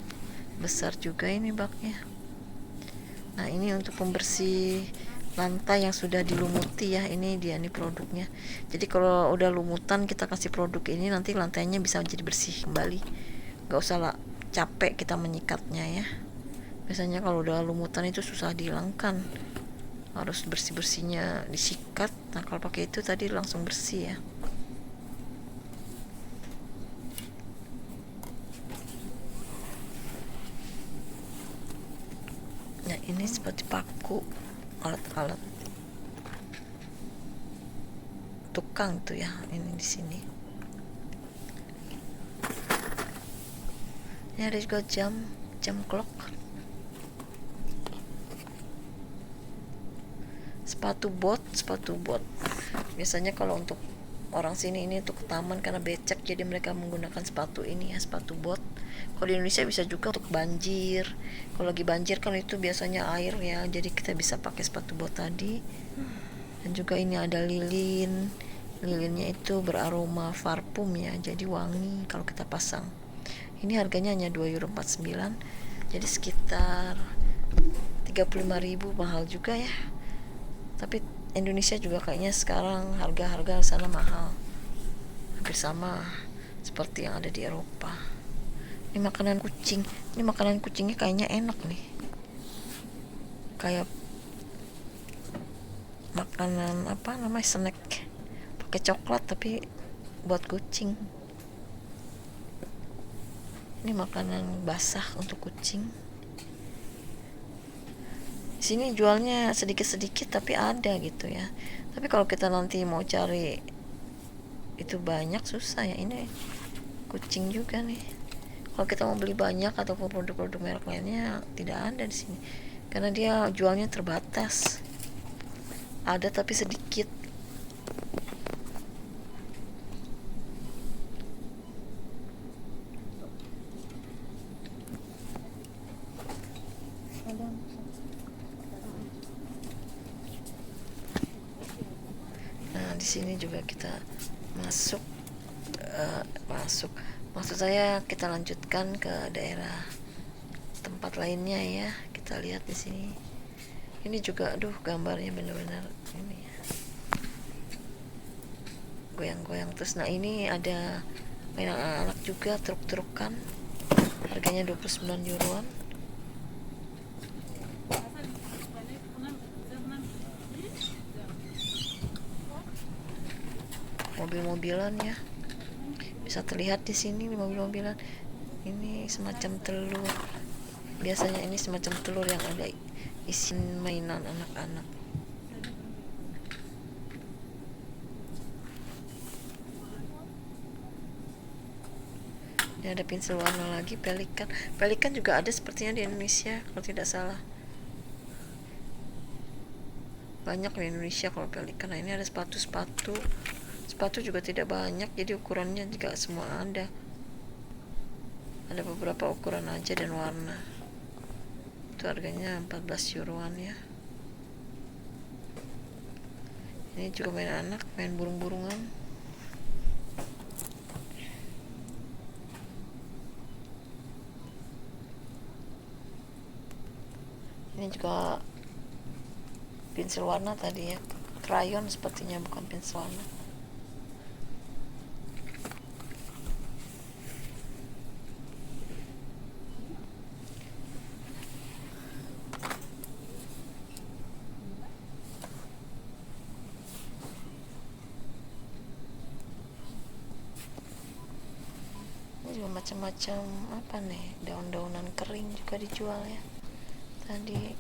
besar juga ini baknya. Nah ini untuk pembersih lantai yang sudah dilumuti ya, ini dia nih produknya. Jadi kalau udah lumutan kita kasih produk ini, nanti lantainya bisa jadi bersih kembali, gak usah lah capek kita menyikatnya ya. Biasanya kalau udah lumutan itu susah dihilangkan, harus bersih-bersihnya disikat. Nah kalau pakai itu tadi langsung bersih ya. Ini seperti paku, alat-alat tukang tuh ya, ini di sini. Ini ada juga jam clock. Sepatu bot. Biasanya kalau untuk orang sini ini untuk taman karena becek, jadi mereka menggunakan sepatu ini ya, sepatu bot. Kalau di Indonesia bisa juga untuk banjir. Kalau lagi banjir kan itu biasanya air ya, jadi kita bisa pakai sepatu bot tadi. Dan juga ini ada lilinnya itu beraroma parfum ya, jadi wangi kalau kita pasang. Ini harganya hanya €2,49, jadi sekitar 35.000, mahal juga ya. Tapi Indonesia juga kayaknya sekarang harga-harga sana mahal, hampir sama seperti yang ada di Eropa. Ini makanan kucingnya kayaknya enak nih, kayak makanan apa namanya, snack pakai coklat tapi buat kucing. Ini makanan basah untuk kucing. Sini jualnya sedikit-sedikit tapi ada gitu ya. Tapi kalau kita nanti mau cari itu banyak susah ya. Ini kucing juga nih. Kalau kita mau beli banyak ataupun produk-produk merek lainnya tidak ada di sini. Karena dia jualnya terbatas. Ada tapi sedikit. Nah, di sini juga kita masuk, maksud saya kita lanjutkan ke daerah tempat lainnya ya. Kita lihat di sini. Ini juga, aduh, gambarnya benar-benar ini ya, goyang-goyang terus. Nah, ini ada mainan anak juga, truk-trukan, harganya €29. Mobil-mobilan ya, bisa terlihat di sini mobil-mobilan. Ini semacam telur, biasanya ini semacam telur yang ada isi mainan anak-anak. Ini ada pensil warna lagi, pelikan juga ada sepertinya di Indonesia kalau tidak salah. Banyak di Indonesia kalau pelikan. Nah, ini ada sepatu juga tidak banyak, jadi ukurannya juga semua ada beberapa ukuran aja dan warna. Itu harganya €14 ya. Ini juga main anak, main burung-burungan. Ini juga pensil warna tadi ya, krayon sepertinya, bukan pensil warna. Ini juga macam-macam apa nih, daun-daunan kering juga dijual ya. Tadi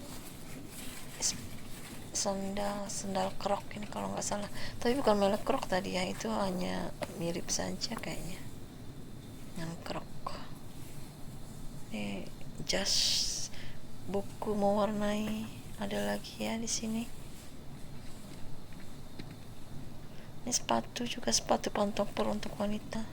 sandal krok ini kalau nggak salah, tapi bukan merek krok tadi ya, itu hanya mirip saja kayaknya dengan krok. Ini jas, buku mewarnai ada lagi ya di sini. Ini sepatu juga, sepatu pantofel untuk wanita.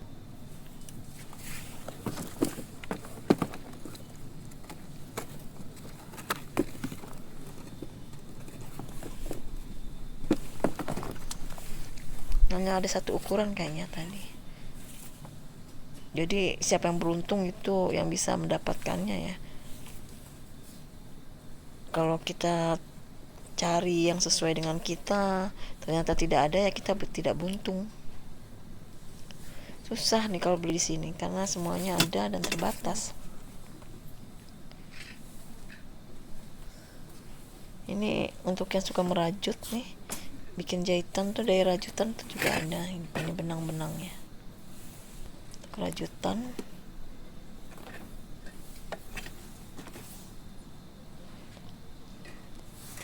Hanya ada satu ukuran kayaknya tadi. Jadi siapa yang beruntung itu yang bisa mendapatkannya ya. Kalau kita cari yang sesuai dengan kita ternyata tidak ada, ya kita tidak beruntung. Susah nih kalau beli di sini karena semuanya ada dan terbatas. Ini untuk yang suka merajut nih, bikin jahitan tuh, dari rajutan tuh juga ada. Ini benang-benangnya untuk rajutan.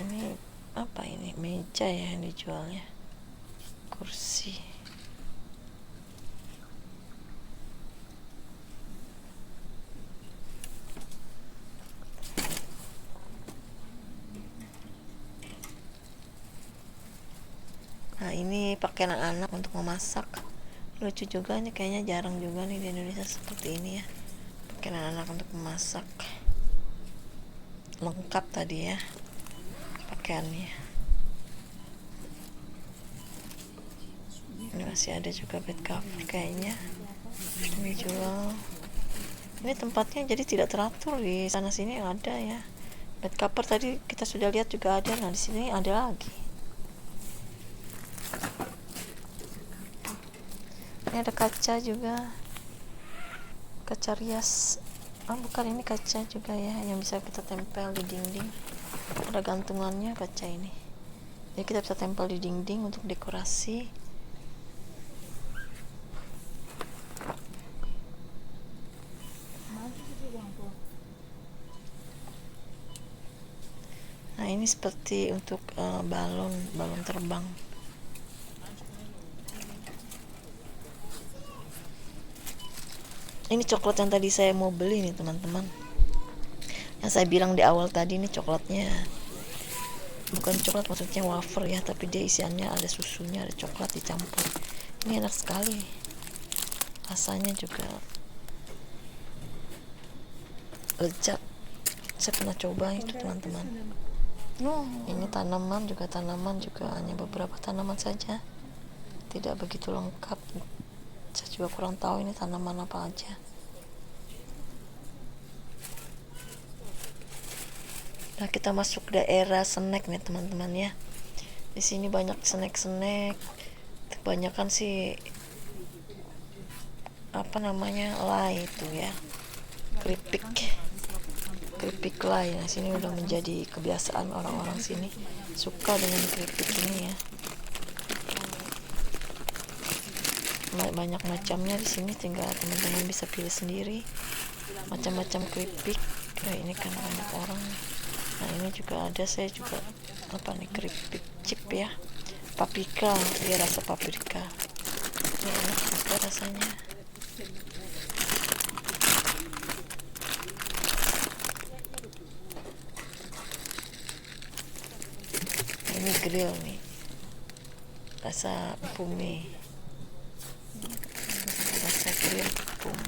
Ini apa ini? Meja ya yang dijualnya, kursi. Nah, ini pakaian anak untuk memasak. Lucu juga nih, kayaknya jarang juga nih di Indonesia seperti ini ya. Pakaian anak untuk memasak. Lengkap tadi ya pakaiannya. Ini masih ada juga bed cover kayaknya. Ini jual. Ini tempatnya jadi tidak teratur, di sana sini ada ya. Bed cover tadi kita sudah lihat juga ada. Nah, di sini ada lagi. Ini ada kaca juga, kaca rias. Bukan, ini kaca juga ya, yang bisa kita tempel di dinding. Ada gantungannya kaca ini, jadi kita bisa tempel di dinding untuk dekorasi. Nah, ini seperti untuk balon terbang. Ini coklat yang tadi saya mau beli nih teman-teman, yang saya bilang di awal tadi. Ini coklatnya bukan coklat, maksudnya wafer ya, tapi dia isiannya ada susunya, ada coklat dicampur. Ini enak sekali, rasanya juga lezat. Saya pernah coba itu teman-teman. Ini tanaman juga hanya beberapa tanaman saja, tidak begitu lengkap. Saya juga kurang tahu ini tanaman apa aja. Nah, kita masuk daerah snack nih teman-teman ya. Di sini banyak snack. Kebanyakan sih apa namanya, lay itu ya, keripik lay. Nah, sini udah menjadi kebiasaan orang-orang sini suka dengan keripik ini ya. Banyak macamnya di sini, tinggal teman-teman bisa pilih sendiri macam-macam keripik. Ini kan banyak orang. Nah, ini juga ada, saya juga keripik chip ya, paprika, dia rasa paprika. Ini enak juga rasanya. Ini grill nih, rasa pumi, rasa grill tepung.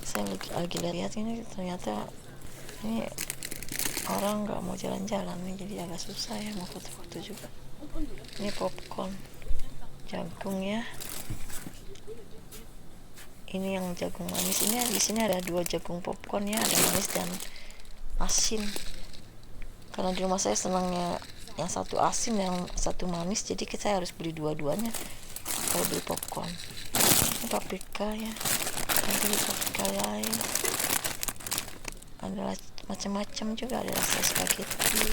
Saya lagi lihat ini, ternyata ini orang nggak mau jalan-jalan nih, jadi agak susah ya mau foto-foto juga. Ini popcorn jagung ya. Ini yang jagung manis. Ini di sini ada 2 jagung popcorn ya, ada manis dan asin. Karena di rumah saya senangnya yang satu asin, yang satu manis, jadi kita harus beli dua-duanya kalau beli popcorn. Ini paprika ya, ini paprika lain. Ada macam-macam juga, ada rasa spaghetti,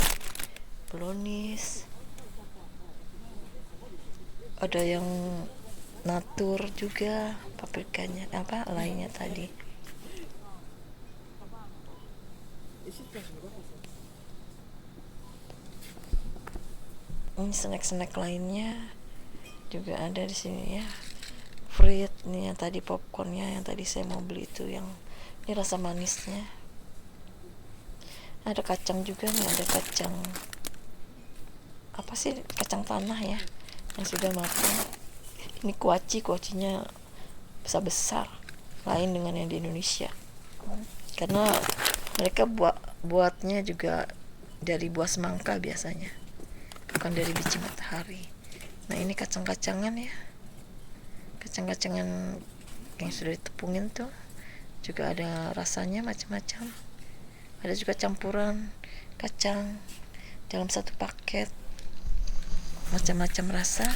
bolognese, ada yang natur juga paprikanya, lainnya tadi. Ini snack lainnya juga ada di sini ya. Fruit nih yang tadi, popcornnya yang tadi saya mau beli itu, yang ini rasa manisnya. Ada kacang juga nih, ada kacang kacang tanah ya, yang sudah matang. Ini kuacinya besar, lain dengan yang di Indonesia, karena mereka buatnya juga dari buah semangka biasanya, bukan dari biji matahari. Nah, ini kacang-kacangan ya, kacang-kacangan yang sudah ditepungin tuh, juga ada rasanya macam-macam. Ada juga campuran kacang dalam satu paket, macam-macam rasa.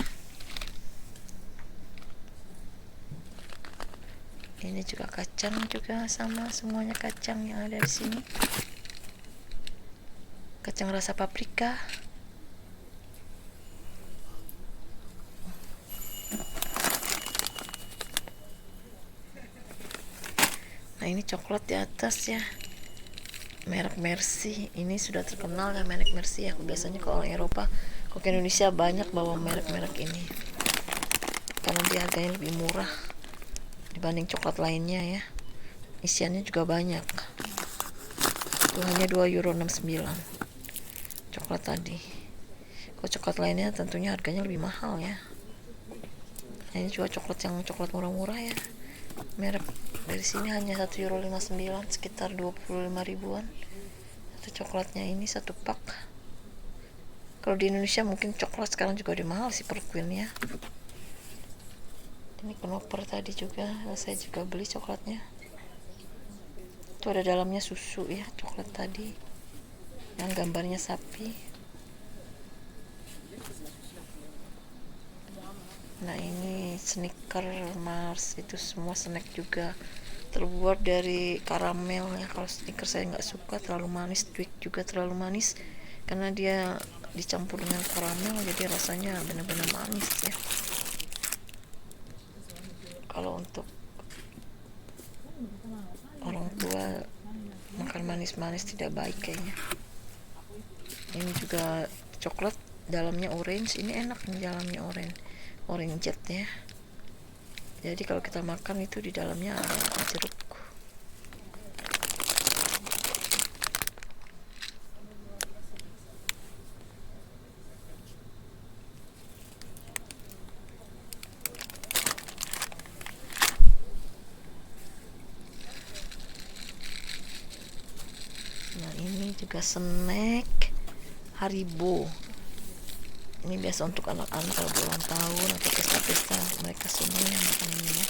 Ini juga kacang juga, sama semuanya kacang yang ada di sini. Kacang rasa paprika. Nah, ini coklat di atas ya. merek Mercy. Ini sudah terkenal ya merek Mercy ya. Biasanya kalau orang Eropa, kalau ke Indonesia banyak bawa merek-merek ini karena dia harganya lebih murah dibanding coklat lainnya ya. Isiannya juga banyak. Itu hanya 2,69 € coklat tadi. Kalau coklat lainnya tentunya harganya lebih mahal ya. Ini juga coklat murah-murah ya. Merek dari sini hanya 1,59 € sekitar 25 ribuan. Satu coklatnya ini satu pak. Kalau di Indonesia mungkin coklat sekarang juga udah mahal sih per queen ya. Ini knoper tadi juga saya juga beli coklatnya. Itu ada dalamnya susu ya coklat tadi yang gambarnya sapi. Nah ini sneaker Mars, itu semua snack juga terbuat dari karamel ya. Kalau sneaker saya nggak suka terlalu manis, Twix juga terlalu manis karena dia dicampur dengan karamel jadi rasanya benar-benar manis ya. Kalau untuk orang tua makan manis-manis tidak baik kayaknya. Ini juga coklat dalamnya orange, ini enak nih dalamnya orange jet ya. Jadi kalau kita makan itu di dalamnya ada jeruk. Nah ini juga snack Haribo. Ini biasa untuk anak-anak kalau ulang tahun atau pesta-pesta, mereka semuanya makan ini ya.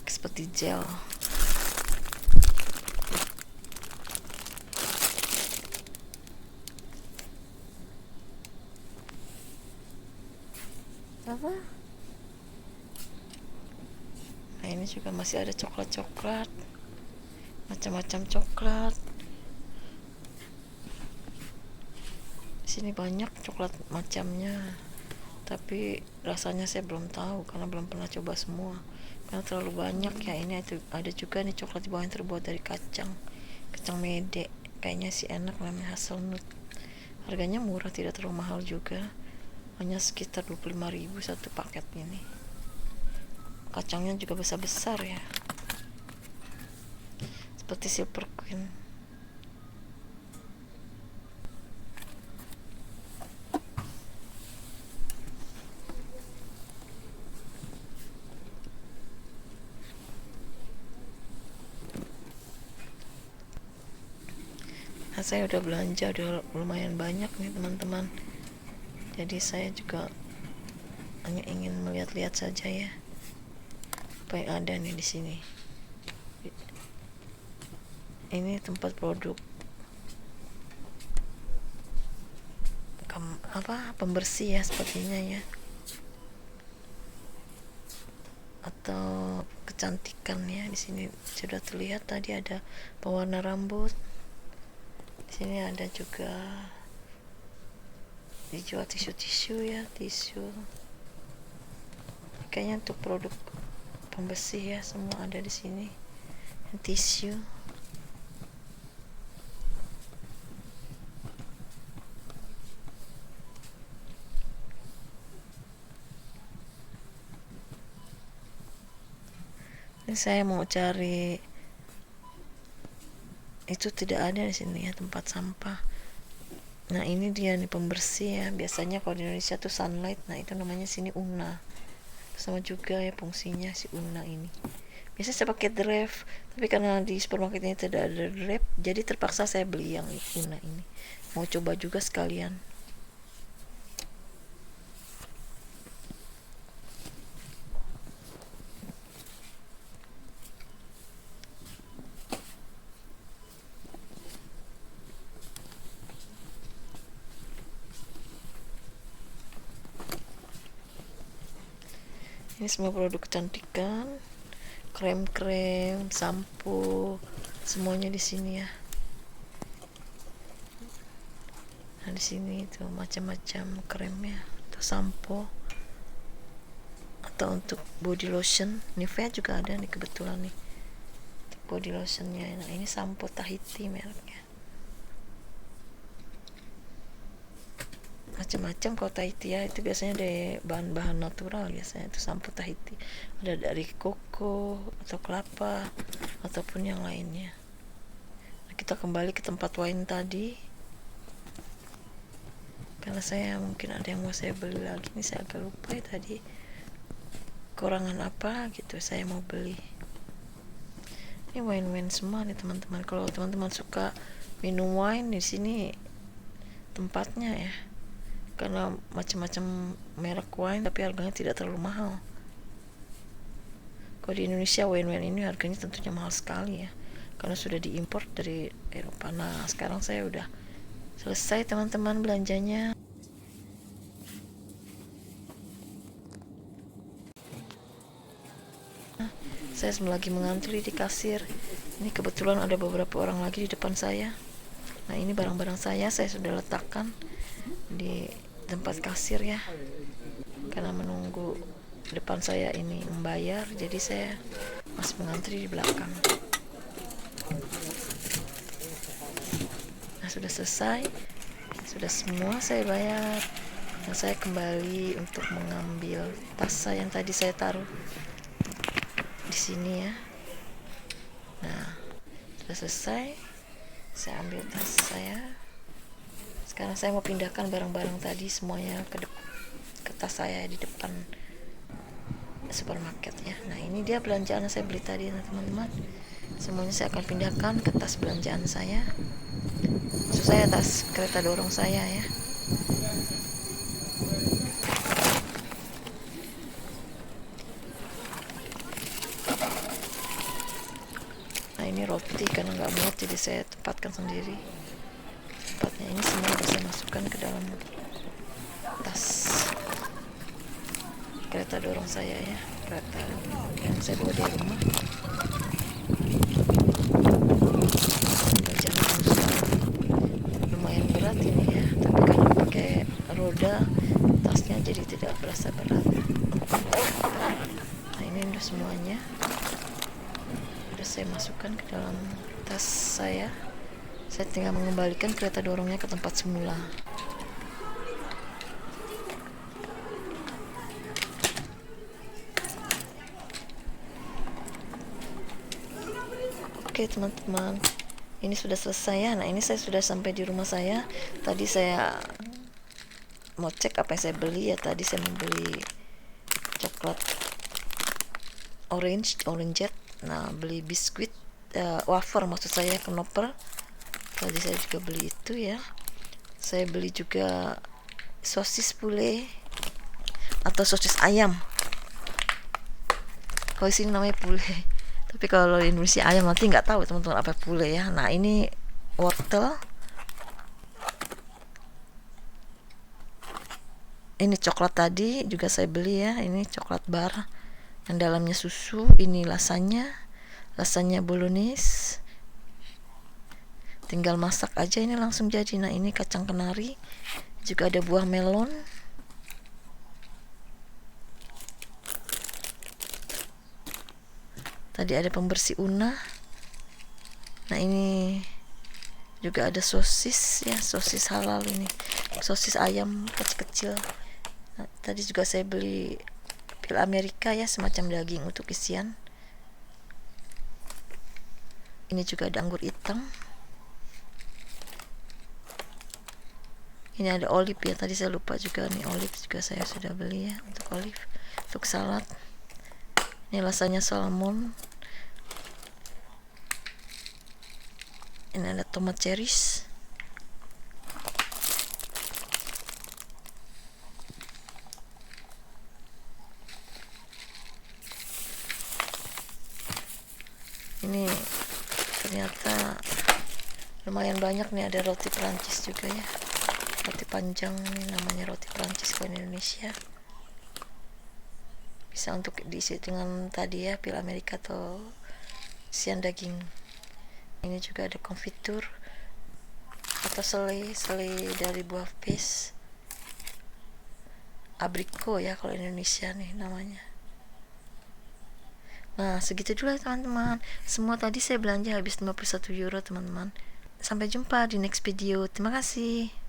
Seperti gel. Apa? Nah ini juga masih ada coklat-coklat, macam-macam coklat. Di sini banyak coklat macamnya, tapi rasanya saya belum tahu karena belum pernah coba semua karena terlalu banyak ya. Ini ada juga nih coklat di bawah yang terbuat dari kacang mede, kayaknya sih enak, namanya hazelnut. Harganya murah, tidak terlalu mahal juga, hanya sekitar 25 ribu satu paket ini. Kacangnya juga besar-besar ya, seperti silver queen. Nah, saya udah belanja udah lumayan banyak nih teman-teman, jadi saya juga hanya ingin melihat-lihat saja ya apa yang ada nih di sini. Ini tempat produk pembersih ya sepertinya ya, atau kecantikan ya. Di sini sudah terlihat tadi ada pewarna rambut. Di sini ada juga dijual tisu ya, tisu. Kayaknya untuk produk pembersih ya, semua ada di sini. Tisu. Ini saya mau cari, itu tidak ada di sini ya, tempat sampah. Nah ini dia nih pembersih ya, biasanya kalau di Indonesia tuh Sunlight, nah itu namanya sini Una. Sama juga ya fungsinya si Una ini. Biasanya saya pakai Dreft, tapi karena di supermarket ini tidak ada Dreft, jadi terpaksa saya beli yang Una ini. Mau coba juga sekalian. Ini semua produk kecantikan, krem-krem, sampo, semuanya di sini ya. Nah di sini itu macam-macam kremnya atau sampo, atau untuk body lotion. Nivea juga ada nih kebetulan nih. body lotionnya. Nah ini sampo Tahiti mereknya, macam-macam kalau Tahiti ya, itu biasanya dari bahan-bahan natural, biasanya itu sampo Tahiti ada dari koko atau kelapa ataupun yang lainnya. Nah, kita kembali ke tempat wine tadi, karena saya mungkin ada yang mau saya beli lagi nih, saya agak lupa ya tadi kurangan apa gitu saya mau beli. Ini wine semua nih teman-teman. Kalau teman-teman suka minum wine, di sini tempatnya ya, karena macam-macam merek wine tapi harganya tidak terlalu mahal. Kalau di Indonesia wine ini harganya tentunya mahal sekali ya, karena sudah diimpor dari Eropa. Nah sekarang saya udah selesai teman-teman belanjanya. Saya lagi mengantri di kasir. Ini kebetulan ada beberapa orang lagi di depan saya. Nah ini barang-barang saya sudah letakkan di tempat kasir ya, karena menunggu depan saya ini membayar, jadi saya masih mengantri di belakang. Nah sudah selesai, sudah semua saya bayar. Nah saya kembali untuk mengambil tas saya yang tadi saya taruh di sini ya. Nah sudah selesai, saya ambil tas saya. Sekarang saya mau pindahkan barang-barang tadi semuanya ke tas saya di depan supermarket ya. Nah ini dia belanjaan yang saya beli tadi teman-teman. Semuanya saya akan pindahkan ke tas belanjaan saya. Maksud saya tas kereta dorong saya ya. Nah ini roti, karena nggak muat jadi saya tempatkan sendiri. Tempatnya ini semua harus saya masukkan ke dalam tas kereta dorong saya ya, kereta yang saya bawa di rumah. Lumayan berat ini ya, tapi karena pakai roda tasnya jadi tidak berasa berat. Nah ini udah semuanya udah saya masukkan ke dalam tas saya. Saya tinggal mengembalikan kereta dorongnya ke tempat semula. Oke teman-teman, ini sudah selesai ya. Nah ini saya sudah sampai di rumah saya. Tadi saya mau cek apa yang saya beli ya. Tadi saya membeli coklat orange. Nah beli biskuit wafer maksud saya, knoper. Tadi saya juga beli itu ya. Saya beli juga sosis poulet atau sosis ayam. Kalau di sini namanya poulet, tapi kalau di Indonesia ayam, nanti nggak tahu teman-teman apa poulet ya. Nah ini wortel, ini coklat tadi juga saya beli ya. Ini coklat bar yang dalamnya susu. Ini lasanya bolognese, tinggal masak aja, ini langsung jadi. Nah ini kacang kenari, juga ada buah melon. Tadi ada pembersih unah. Nah ini juga ada sosis ya, sosis halal ini, sosis ayam kecil-kecil. Nah, tadi juga saya beli pil Amerika ya, semacam daging untuk isian. Ini juga ada anggur hitam. Ini ada olive ya, tadi saya lupa juga nih, olive juga saya sudah beli ya, untuk olive, untuk salad. Ini rasanya salmon. Ini ada tomat cherries. Ini ternyata lumayan banyak nih, ada roti Perancis juga ya, roti panjang ini namanya roti Perancis kalau di Indonesia. Bisa untuk diisi dengan tadi ya, pil Amerika atau isian daging. Ini juga ada konfitur atau selai dari buah pis, abriko ya kalau Indonesia nih namanya. Nah, segitu dulu ya teman-teman. Semua tadi saya belanja habis 51 euro teman-teman. Sampai jumpa di next video. Terima kasih.